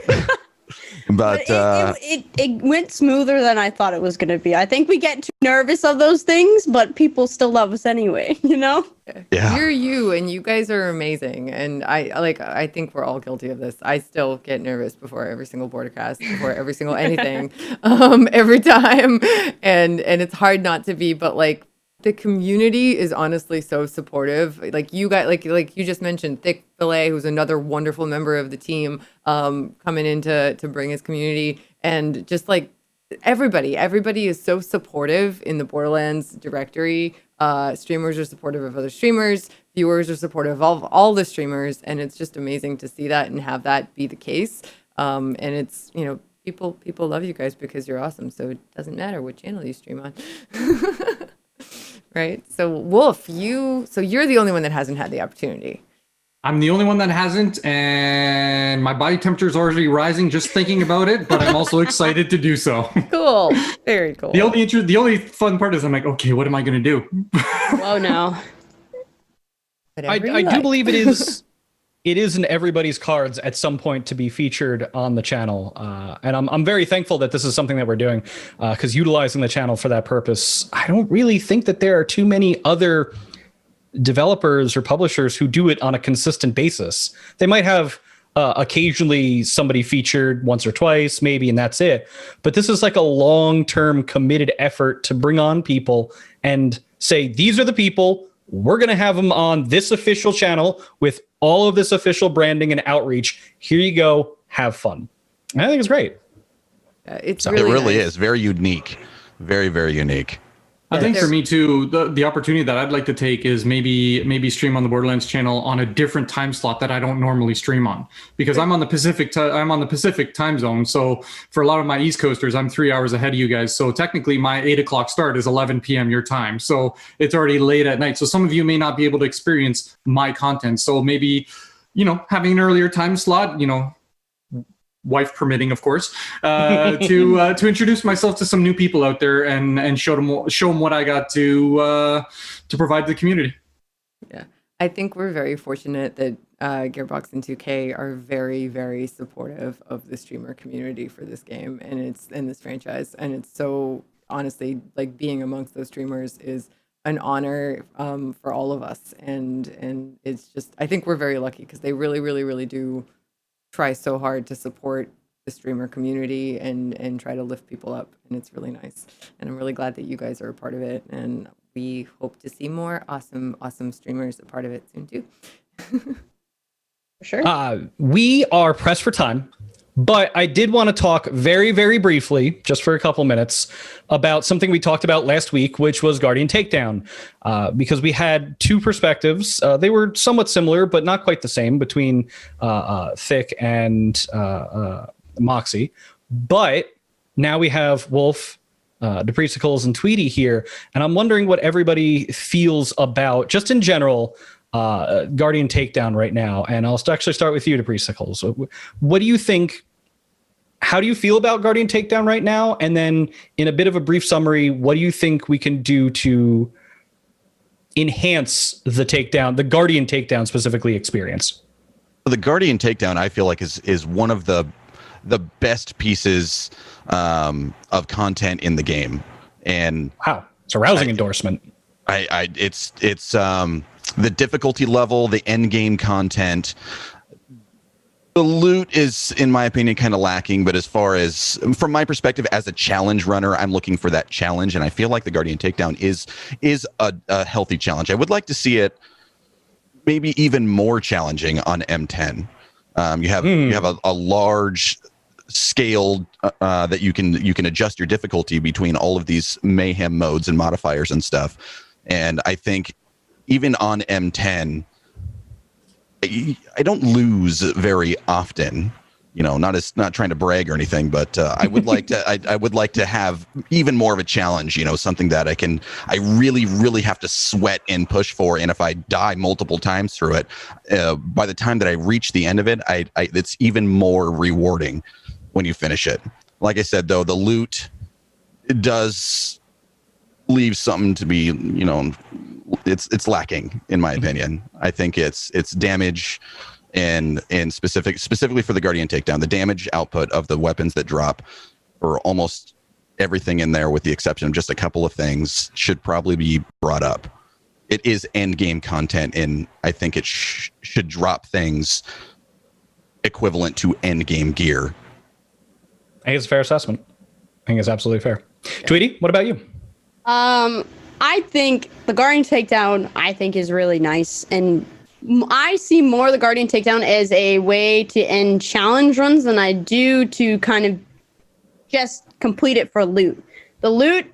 But it went smoother than I thought it was going to be. I think we get too nervous of those things, but people still love us anyway, you know? yeah. You're you, and you guys are amazing. And I think we're all guilty of this. I still get nervous before every single Bordercast, before every single anything, every time. And it's hard not to be, but like, the community is honestly so supportive. Like you guys, like you just mentioned, Thick Fillet, who's another wonderful member of the team, coming in to bring his community, and just like everybody is so supportive in the Borderlands directory. Streamers are supportive of other streamers, viewers are supportive of all the streamers, and it's just amazing to see that and have that be the case. And it's, people love you guys because you're awesome, so it doesn't matter what channel you stream on. Right? So Wolf, you're the only one that hasn't had the opportunity. I'm the only one that hasn't, and my body temperature is already rising just thinking about it, but I'm also excited to do so. Cool. Very cool. The only fun part is I'm like, okay, what am I going to do? Oh, no. I do believe it is in everybody's cards at some point to be featured on the channel. And I'm very thankful that this is something that we're doing, because utilizing the channel for that purpose, I don't really think that there are too many other developers or publishers who do it on a consistent basis. They might have occasionally somebody featured once or twice, maybe, and that's it. But this is like a long-term committed effort to bring on people and say, these are the people, we're going to have them on this official channel with all of this official branding and outreach. Here you go, have fun. And I think it's great. It really nice. is very unique, very, very unique. I think for me too, the opportunity that I'd like to take is maybe stream on the Borderlands channel on a different time slot that I don't normally stream on, because I'm on the Pacific time zone. So for a lot of my East Coasters, I'm 3 hours ahead of you guys. So technically my 8 o'clock start is 11 p.m. your time. So it's already late at night. So some of you may not be able to experience my content. So maybe, having an earlier time slot, wife permitting, of course, to introduce myself to some new people out there and show them what I got to provide to the community. Yeah, I think we're very fortunate that Gearbox and 2K are very, very supportive of the streamer community for this game and it's in this franchise. And it's so, honestly, like, being amongst those streamers is an honor for all of us. And it's just, I think we're very lucky because they really, really, really do try so hard to support the streamer community and try to lift people up, and it's really nice. And I'm really glad that you guys are a part of it, and we hope to see more awesome streamers a part of it soon too. For sure. We are pressed for time, but I did want to talk very, very briefly, just for a couple minutes, about something we talked about last week, which was Guardian Takedown, because we had two perspectives. They were somewhat similar, but not quite the same between Thick and Moxie. But now we have Wolf, Depriesticles, and Tweety here, and I'm wondering what everybody feels about, just in general, Guardian Takedown right now. And I'll actually start with you, Depriesticles. What do you think? How do you feel about Guardian Takedown right now? And then in a bit of a brief summary, what do you think we can do to enhance the Takedown, the Guardian Takedown specifically experience? The Guardian Takedown, I feel like, is one of the best pieces of content in the game. And wow, it's a rousing endorsement. It's the difficulty level, the end game content. The loot is, in my opinion, kind of lacking, but as far as, from my perspective as a challenge runner, I'm looking for that challenge, and I feel like the Guardian Takedown is a healthy challenge. I would like to see it maybe even more challenging on M10. You have a large scale that you can adjust your difficulty between all of these mayhem modes and modifiers and stuff, and I think even on M10, I don't lose very often, not trying to brag or anything, but I would like to, I would like to have even more of a challenge, something that I really, really have to sweat and push for. And if I die multiple times through it, by the time that I reach the end of it, it's even more rewarding when you finish it. Like I said, though, the loot, it does leave something to be, it's lacking, in my opinion. I think it's damage and specifically for the Guardian Takedown, the damage output of the weapons that drop, or almost everything in there with the exception of just a couple of things, should probably be brought up. It is end game content, and I think it should drop things equivalent to end game gear. I think it's a fair assessment. I think it's absolutely fair. Yeah. Tweety, what about you? I think the Guardian Takedown, is really nice. And I see more the Guardian Takedown as a way to end challenge runs than I do to kind of just complete it for loot. The loot,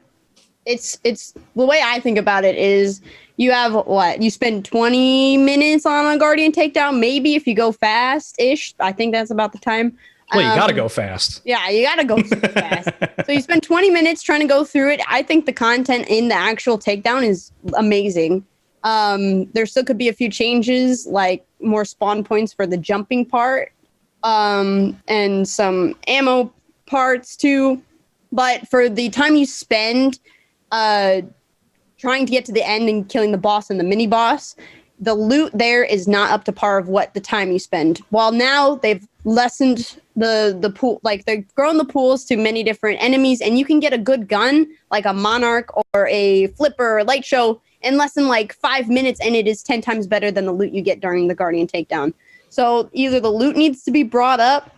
it's the way I think about it is you have you spend 20 minutes on a Guardian takedown, maybe if you go fast-ish. I think that's about the time. Well, you gotta go fast. Yeah, you gotta go super fast. So you spend 20 minutes trying to go through it. I think the content in the actual takedown is amazing. There still could be a few changes, like more spawn points for the jumping part, and some ammo parts too. But for the time you spend trying to get to the end and killing the boss and the mini boss, the loot there is not up to par of what the time you spend. While now they've lessened the pool, like they've grown the pools to many different enemies, and you can get a good gun like a Monarch or a Flipper or Light Show in less than like 5 minutes, and it is 10 times better than the loot you get during the Guardian takedown. So either the loot needs to be brought up,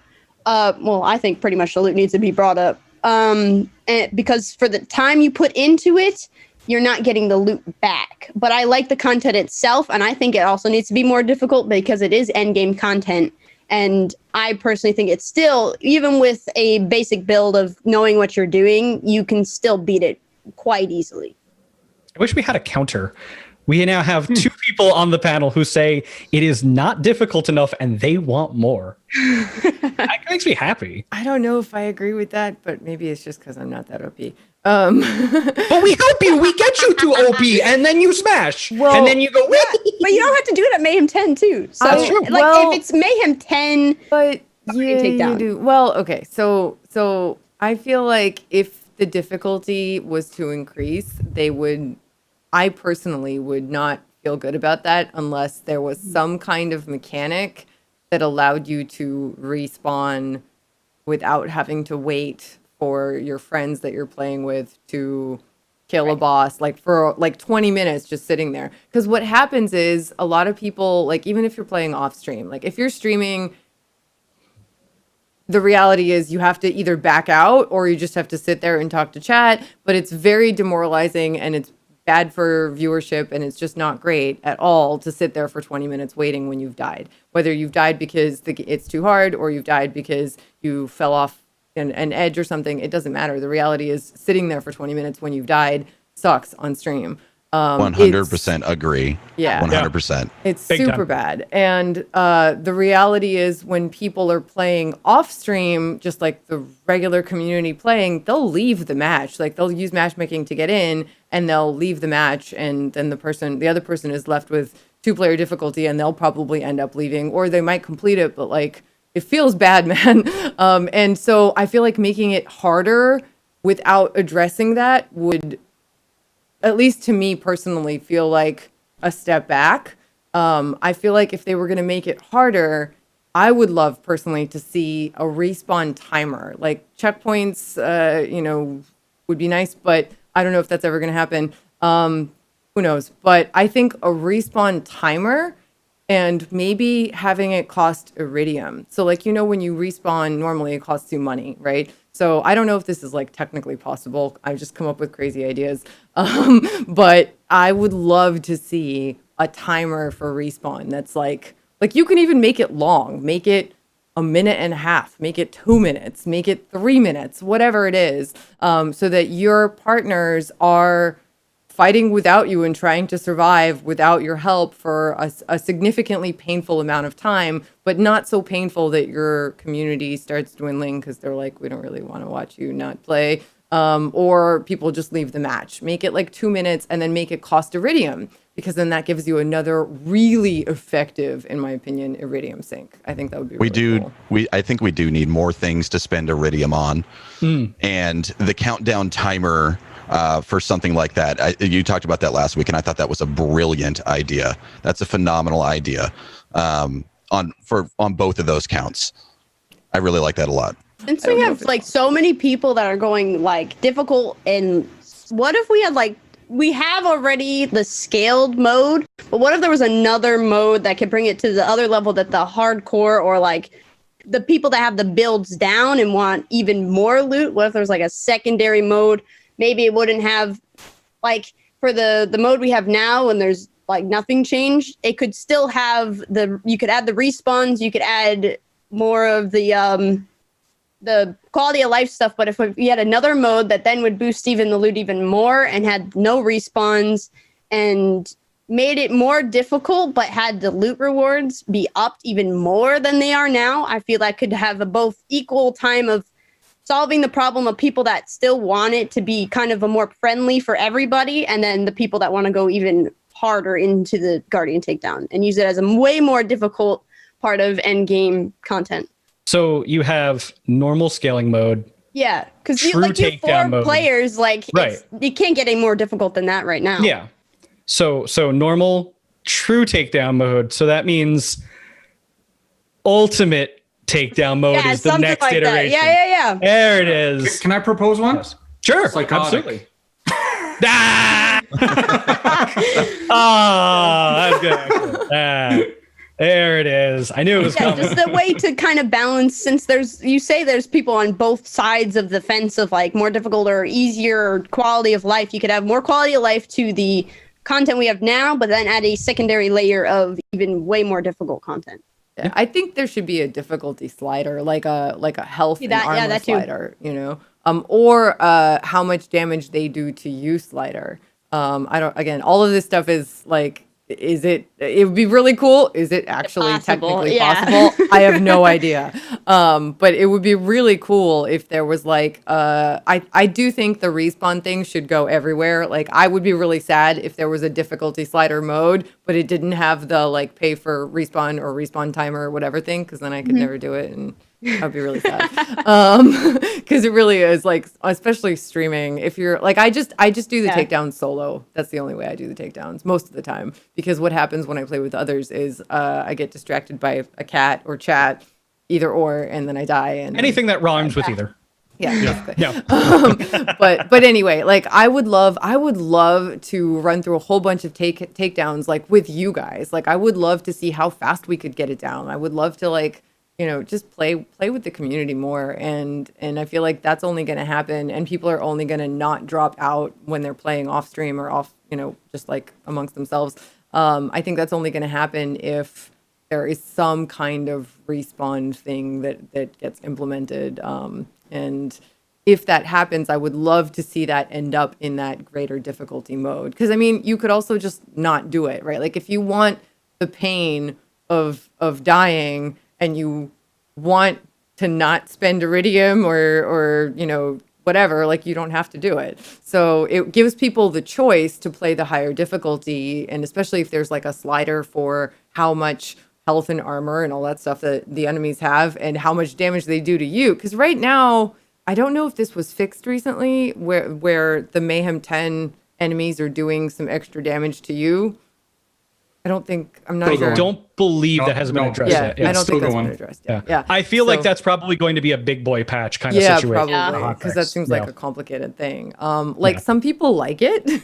well, I think pretty much the loot needs to be brought up, and because for the time you put into it, you're not getting the loot back. But I like the content itself, and I think it also needs to be more difficult because it is endgame content. And I personally think it's still, even with a basic build of knowing what you're doing, you can still beat it quite easily. I wish we had a counter. We now have two people on the panel who say it is not difficult enough and they want more. That makes me happy. I don't know if I agree with that, but maybe it's just because I'm not that OP. But we help you. We get you to OP, and then you smash, Well, and then you go. But you don't have to do it at Mayhem 10 too. So That's true. like Well, if it's Mayhem 10, But yeah, take down. you do. Well, okay. So I feel like if the difficulty was to increase, I personally would not feel good about that unless there was some kind of mechanic that allowed you to respawn without having to wait for your friends that you're playing with to kill a boss, like for like 20 minutes just sitting there. Because what happens is a lot of people, like even if you're playing off stream, like if you're streaming, the reality is you have to either back out or you just have to sit there and talk to chat, but it's very demoralizing and it's bad for viewership, and it's just not great at all to sit there for 20 minutes waiting when you've died. Whether you've died because it's too hard or you've died because you fell off an edge or something, it doesn't matter. The reality is sitting there for 20 minutes when you've died sucks on stream. 100% agree. Yeah. 100%. It's Big super time. bad. And the reality is when people are playing off stream, just like the regular community playing, they'll leave the match. Like they'll use matchmaking to get in and they'll leave the match. And then the other person is left with 2-player difficulty and they'll probably end up leaving, or they might complete it, but like it feels bad, man. And so I feel like making it harder without addressing that would, at least to me personally, feel like a step back. I feel like if they were going to make it harder, I would love personally to see a respawn timer. Like checkpoints, would be nice, but I don't know if that's ever going to happen. Who knows? But I think a respawn timer and maybe having it cost Iridium. So like, when you respawn, normally it costs you money, right? So I don't know if this is like technically possible. I've just come up with crazy ideas. But I would love to see a timer for respawn that's like you can even make it long, make it 1.5 minutes, make it 2 minutes, make it 3 minutes, whatever it is, so that your partners are fighting without you and trying to survive without your help for a significantly painful amount of time, but not so painful that your community starts dwindling because they're like, we don't really want to watch you not play, or people just leave the match. Make it like 2 minutes and then make it cost Iridium, because then that gives you another really effective, in my opinion, Iridium sync. I think that would be really cool. I think we do need more things to spend Iridium on, and the countdown timer for something like that. You talked about that last week, and I thought that was a brilliant idea. That's a phenomenal idea on both of those counts. I really like that a lot. Since we have like so many people that are going like difficult, and what if we had we have already the scaled mode, but what if there was another mode that could bring it to the other level, that the hardcore or like the people that have the builds down and want even more loot? What if there's like a secondary mode? Maybe it wouldn't have, like, for the mode we have now, when there's like nothing changed, it could still have you could add the respawns, you could add more of the the quality of life stuff, but if we had another mode that then would boost even the loot even more and had no respawns and made it more difficult, but had the loot rewards be upped even more than they are now, I feel like could have a both equal time of solving the problem of people that still want it to be kind of a more friendly for everybody, and then the people that want to go even harder into the Guardian Takedown and use it as a way more difficult part of end game content. So you have normal scaling mode. Yeah, because you True have takedown 4 mode. players, like Right. you can't get any more difficult than that right now. Yeah. So normal, true takedown mode. So that means ultimate takedown mode is the something next like that. iteration. Yeah. There it is. Can I propose one? Sure. Psychotic. Absolutely. Ah! That's good. Actually. There it is. I knew it was Yeah, coming. just a way to kind of balance, since there's people on both sides of the fence of like more difficult or easier quality of life. You could have more quality of life to the content we have now, but then add a secondary layer of even way more difficult content. Yeah, I think there should be a difficulty slider, like a health and armor that too. slider, or how much damage they do to you slider. Again, all of this stuff is like, it would be really cool. Is it actually technically possible? I have no idea. But it would be really cool if there was like, I do think the respawn thing should go everywhere. Like, I would be really sad if there was a difficulty slider mode, but it didn't have the like pay for respawn or respawn timer or whatever thing, because then I could never do it, and I'd be really sad. Because it really is like, especially streaming. If you're like, I just do the takedowns solo. That's the only way I do the takedowns most of the time. Because what happens when I play with others is I get distracted by a cat or chat, either or, and then I die. And Anything that rhymes with either. yeah. Yeah. But anyway, like I would love to run through a whole bunch of takedowns like with you guys. Like I would love to see how fast we could get it down. I would love to like, just play with the community more, and I feel like that's only going to happen, and people are only going to not drop out when they're playing off stream or off, just like amongst themselves. I think that's only going to happen if there is some kind of respawn thing that gets implemented, and if that happens, I would love to see that end up in that greater difficulty mode. Because I mean, you could also just not do it, right? Like if you want the pain of dying, and you want to not spend Iridium or whatever, like you don't have to do it. So it gives people the choice to play the higher difficulty, and especially if there's like a slider for how much health and armor and all that stuff that the enemies have and how much damage they do to you. Because right now, I don't know if this was fixed recently, where the Mayhem 10 enemies are doing some extra damage to you. I'm not sure. I don't believe that hasn't been addressed yet. I don't think that's going. been addressed yet. Yeah. I feel like that's probably going to be a big boy patch kind of Yeah, situation. probably, because that seems like a complicated thing. Some people like it.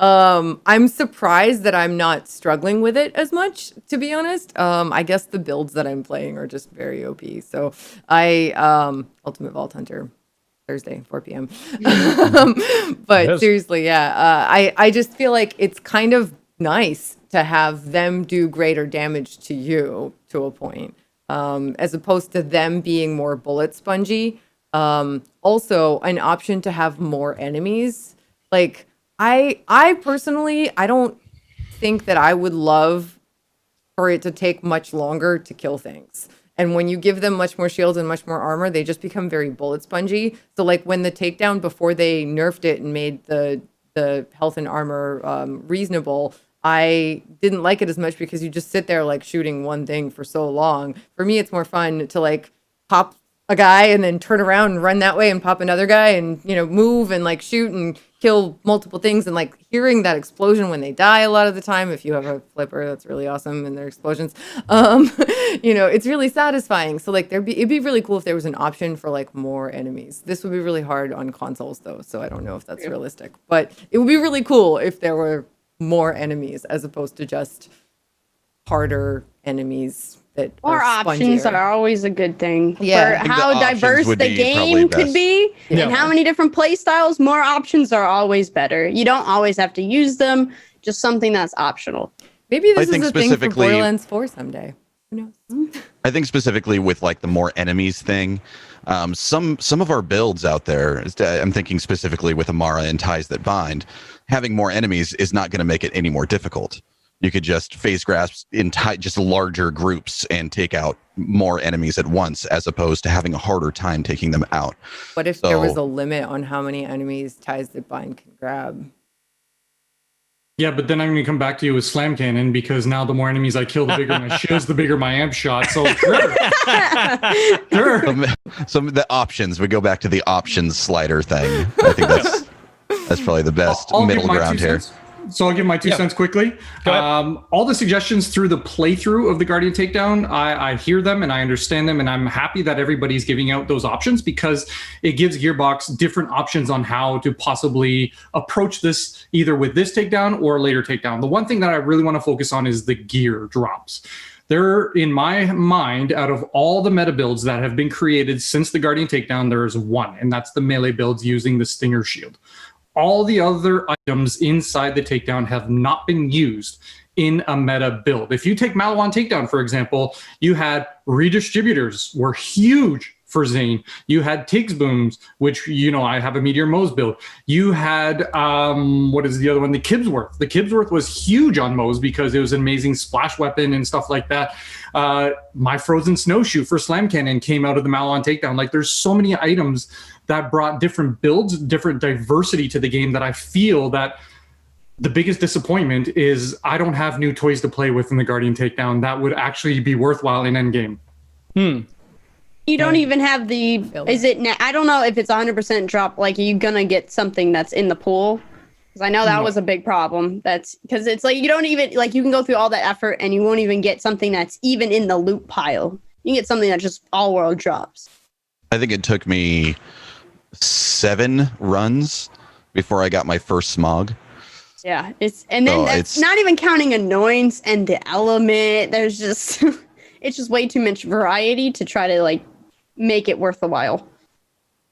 I'm surprised that I'm not struggling with it as much, to be honest. I guess the builds that I'm playing are just very OP. So Ultimate Vault Hunter, Thursday, 4 p.m. But seriously, I just feel like it's kind of nice to have them do greater damage to you to a point, as opposed to them being more bullet spongy. Also, an option to have more enemies. Like I personally, I don't think that I would love for it to take much longer to kill things. And when you give them much more shields and much more armor, they just become very bullet spongy. So like when the takedown, before they nerfed it and made the health and armor reasonable, I didn't like it as much because you just sit there like shooting one thing for so long. For me, it's more fun to like pop a guy and then turn around and run that way and pop another guy and, move and like shoot and kill multiple things, and like hearing that explosion when they die a lot of the time. If you have a flipper, that's really awesome, and their explosions, it's really satisfying. So like it'd be really cool if there was an option for like more enemies. This would be really hard on consoles though, so I don't know if that's realistic, but it would be really cool if there were more enemies as opposed to just harder enemies that more are options spongier. are always a good thing. Yeah. For how diverse the game could be and how many different play styles, more options are always better. You don't always have to use them, just something that's optional. Maybe this I think is a thing for specifically- Borderlands 4 someday. Who knows? I think specifically with like the more enemies thing, some of our builds out there, I'm thinking specifically with Amara and Ties That Bind, having more enemies is not going to make it any more difficult. You could just phase grasp in just larger groups and take out more enemies at once, as opposed to having a harder time taking them out. What if there was a limit on how many enemies Ties That Bind can grab? Yeah, but then I'm going to come back to you with slam cannon, because now the more enemies I kill, the bigger my shields, the bigger my amp shot. So sure. Some of the options, we go back to the options slider thing. I think that's probably the best middle ground here. So I'll give my 2 cents quickly. All the suggestions through the playthrough of the Guardian Takedown, I hear them and I understand them, and I'm happy that everybody's giving out those options, because it gives Gearbox different options on how to possibly approach this, either with this takedown or later takedown. The one thing that I really want to focus on is the gear drops. There, in my mind, out of all the meta builds that have been created since the Guardian Takedown, there is one, and that's the melee builds using the Stinger Shield. All the other items inside the takedown have not been used in a meta build. If you take Maliwan Takedown, for example, you had redistributors were huge for Zane. You had Tiggs Booms, which, you know, I have a Meteor Mose build. You had, what is the other one? The Kibsworth. The Kibsworth was huge on Mose because it was an amazing splash weapon and stuff like that. My Frozen Snowshoe for Slam Cannon came out of the Maliwan Takedown. Like, there's so many items that brought different builds, different diversity to the game, that I feel that the biggest disappointment is I don't have new toys to play with in the Guardian Takedown that would actually be worthwhile in endgame. You don't even have the, I don't know if it's 100% drop. Like, are you gonna get something that's in the pool? Because I know that was a big problem. That's because it's like, you don't even, like, you can go through all that effort and you won't even get something that's even in the loot pile. You can get something that just all world drops. I think it took me 7 runs before I got my first smog. Yeah, that's not even counting annoyance and the element. There's just it's just way too much variety to try to like make it worth a while.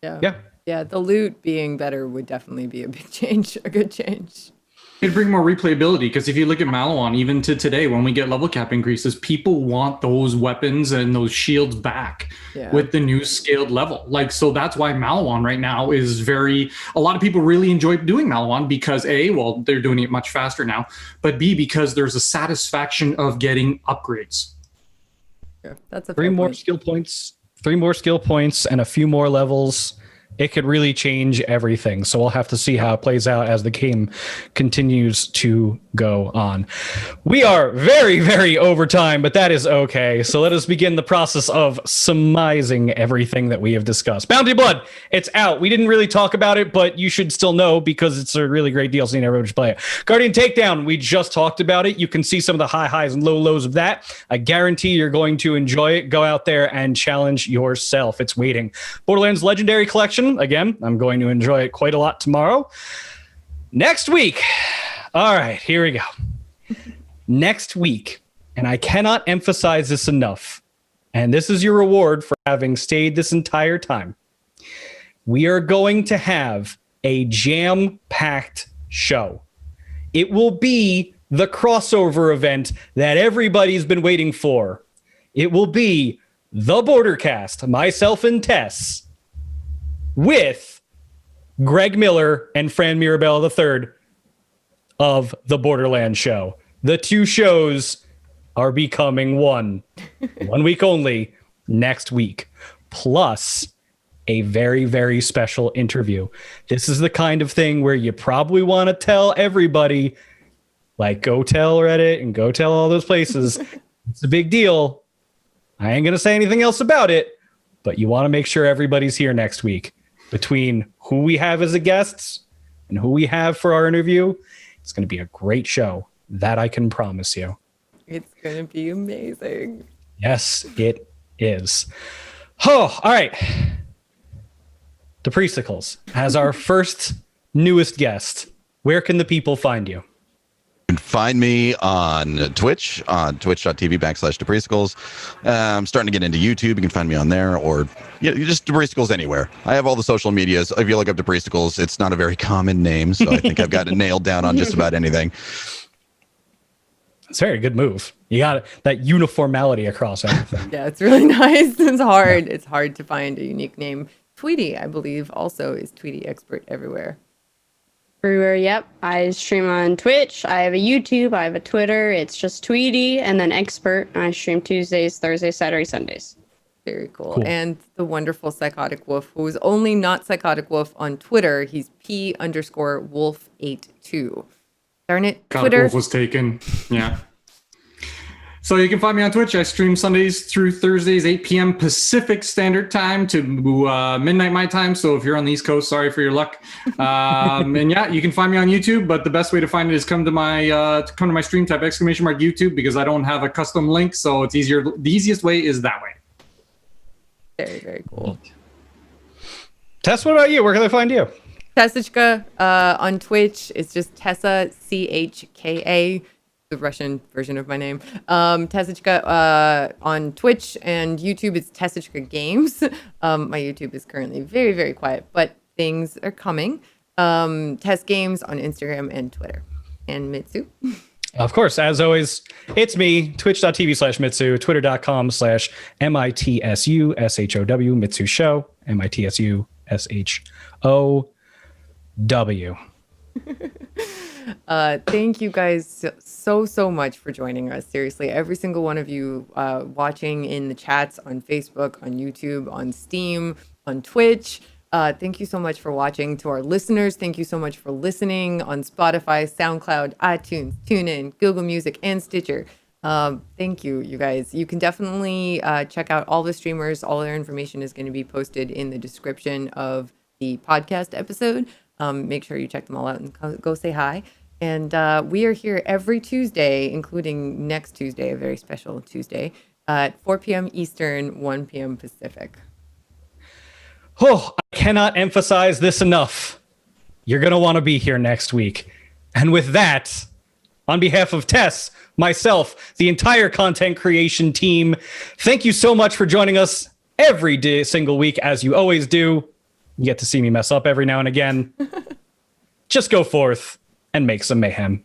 Yeah, the loot being better would definitely be a big change, a good change. It'd bring more replayability, because if you look at Maliwan, even to today, when we get level cap increases, people want those weapons and those shields back with the new scaled level. Like, so that's why Maliwan right now is a lot of people really enjoy doing Maliwan, because A, well, they're doing it much faster now, but B, because there's a satisfaction of getting upgrades. Yeah, that's a 3 more skill points, 3 more skill points, and a few more levels. It could really change everything. So we'll have to see how it plays out as the game continues to go on. We are very, very over time, but that is okay. So let us begin the process of surmising everything that we have discussed. Bounty Blood, it's out. We didn't really talk about it, but you should still know because it's a really great DLC and everybody should play it. Guardian Takedown, we just talked about it. You can see some of the high highs and low lows of that. I guarantee you're going to enjoy it. Go out there and challenge yourself. It's waiting. Borderlands Legendary Collection. Again, I'm going to enjoy it quite a lot tomorrow. Next week. All right, here we go. Next week, and I cannot emphasize this enough, and this is your reward for having stayed this entire time. We are going to have a jam-packed show. It will be the crossover event that everybody's been waiting for. It will be the Bordercast, myself and Tess, with Greg Miller and Fran Mirabella III of the Borderlands show. The 2 shows are becoming one. 1 week only, next week. Plus a very, very special interview. This is the kind of thing where you probably want to tell everybody, like go tell Reddit and go tell all those places. It's a big deal. I ain't going to say anything else about it, but you want to make sure everybody's here next week. Between who we have as a guests and who we have for our interview, it's going to be a great show. That I can promise you. It's going to be amazing. Yes, it is. Oh, all right. Depriesticles, as our first newest guest, where can the people find you? You can find me on Twitch, on twitch.tv/Depriesticles. I'm starting to get into YouTube. You can find me on there, or you just Depriesticles anywhere. I have all the social medias. If you look up Depriesticles, it's not a very common name, so I think I've got it nailed down on just about anything. It's a very good move. You got that uniformity across everything. Yeah, it's really nice. It's hard. It's hard to find a unique name. Tweety, I believe, also is TweetyExpert everywhere. Everywhere, yep. I stream on Twitch. I have a YouTube. I have a Twitter. It's just Tweety and then Expert. And I stream Tuesdays, Thursdays, Saturdays, Sundays. Very cool. And the wonderful Psychotic Wolf, who is only not Psychotic Wolf on Twitter. He's P_Wolf82. Darn it, Twitter. Wolf was taken. Yeah. So you can find me on Twitch. I stream Sundays through Thursdays, 8 p.m. Pacific Standard Time to midnight my time. So if you're on the East Coast, sorry for your luck. And yeah, you can find me on YouTube. But the best way to find it is come to my stream, type !YouTube, because I don't have a custom link. So it's easier. The easiest way is that way. Very, very cool. Tess, what about you? Where can I find you? Tessichka on Twitch. It's just Tessa, CHKA. The Russian version of my name. Tessichka on Twitch and YouTube, it's Tessichka Games. My YouTube is currently very, very quiet, but things are coming. Tess Games on Instagram and Twitter. And Mitsu. Of course, as always, it's me, twitch.tv/Mitsu, twitter.com/MITSUSHOW, Mitsu Show, MITSUSHOW. Thank you guys so much for joining us. Seriously, every single one of you watching in the chats on Facebook, on YouTube, on Steam, on Twitch. Thank you so much for watching. To our listeners, thank you so much for listening on Spotify, SoundCloud, iTunes, TuneIn, Google Music, and Stitcher. Thank you, you guys. You can definitely check out all the streamers. All their information is going to be posted in the description of the podcast episode. Make sure you check them all out and go say hi. And we are here every Tuesday, including next Tuesday, a very special Tuesday, at 4 p.m. Eastern, 1 p.m. Pacific. Oh, I cannot emphasize this enough. You're going to want to be here next week. And with that, on behalf of Tess, myself, the entire content creation team, thank you so much for joining us every single week, as you always do. You get to see me mess up every now and again. Just go forth and make some mayhem.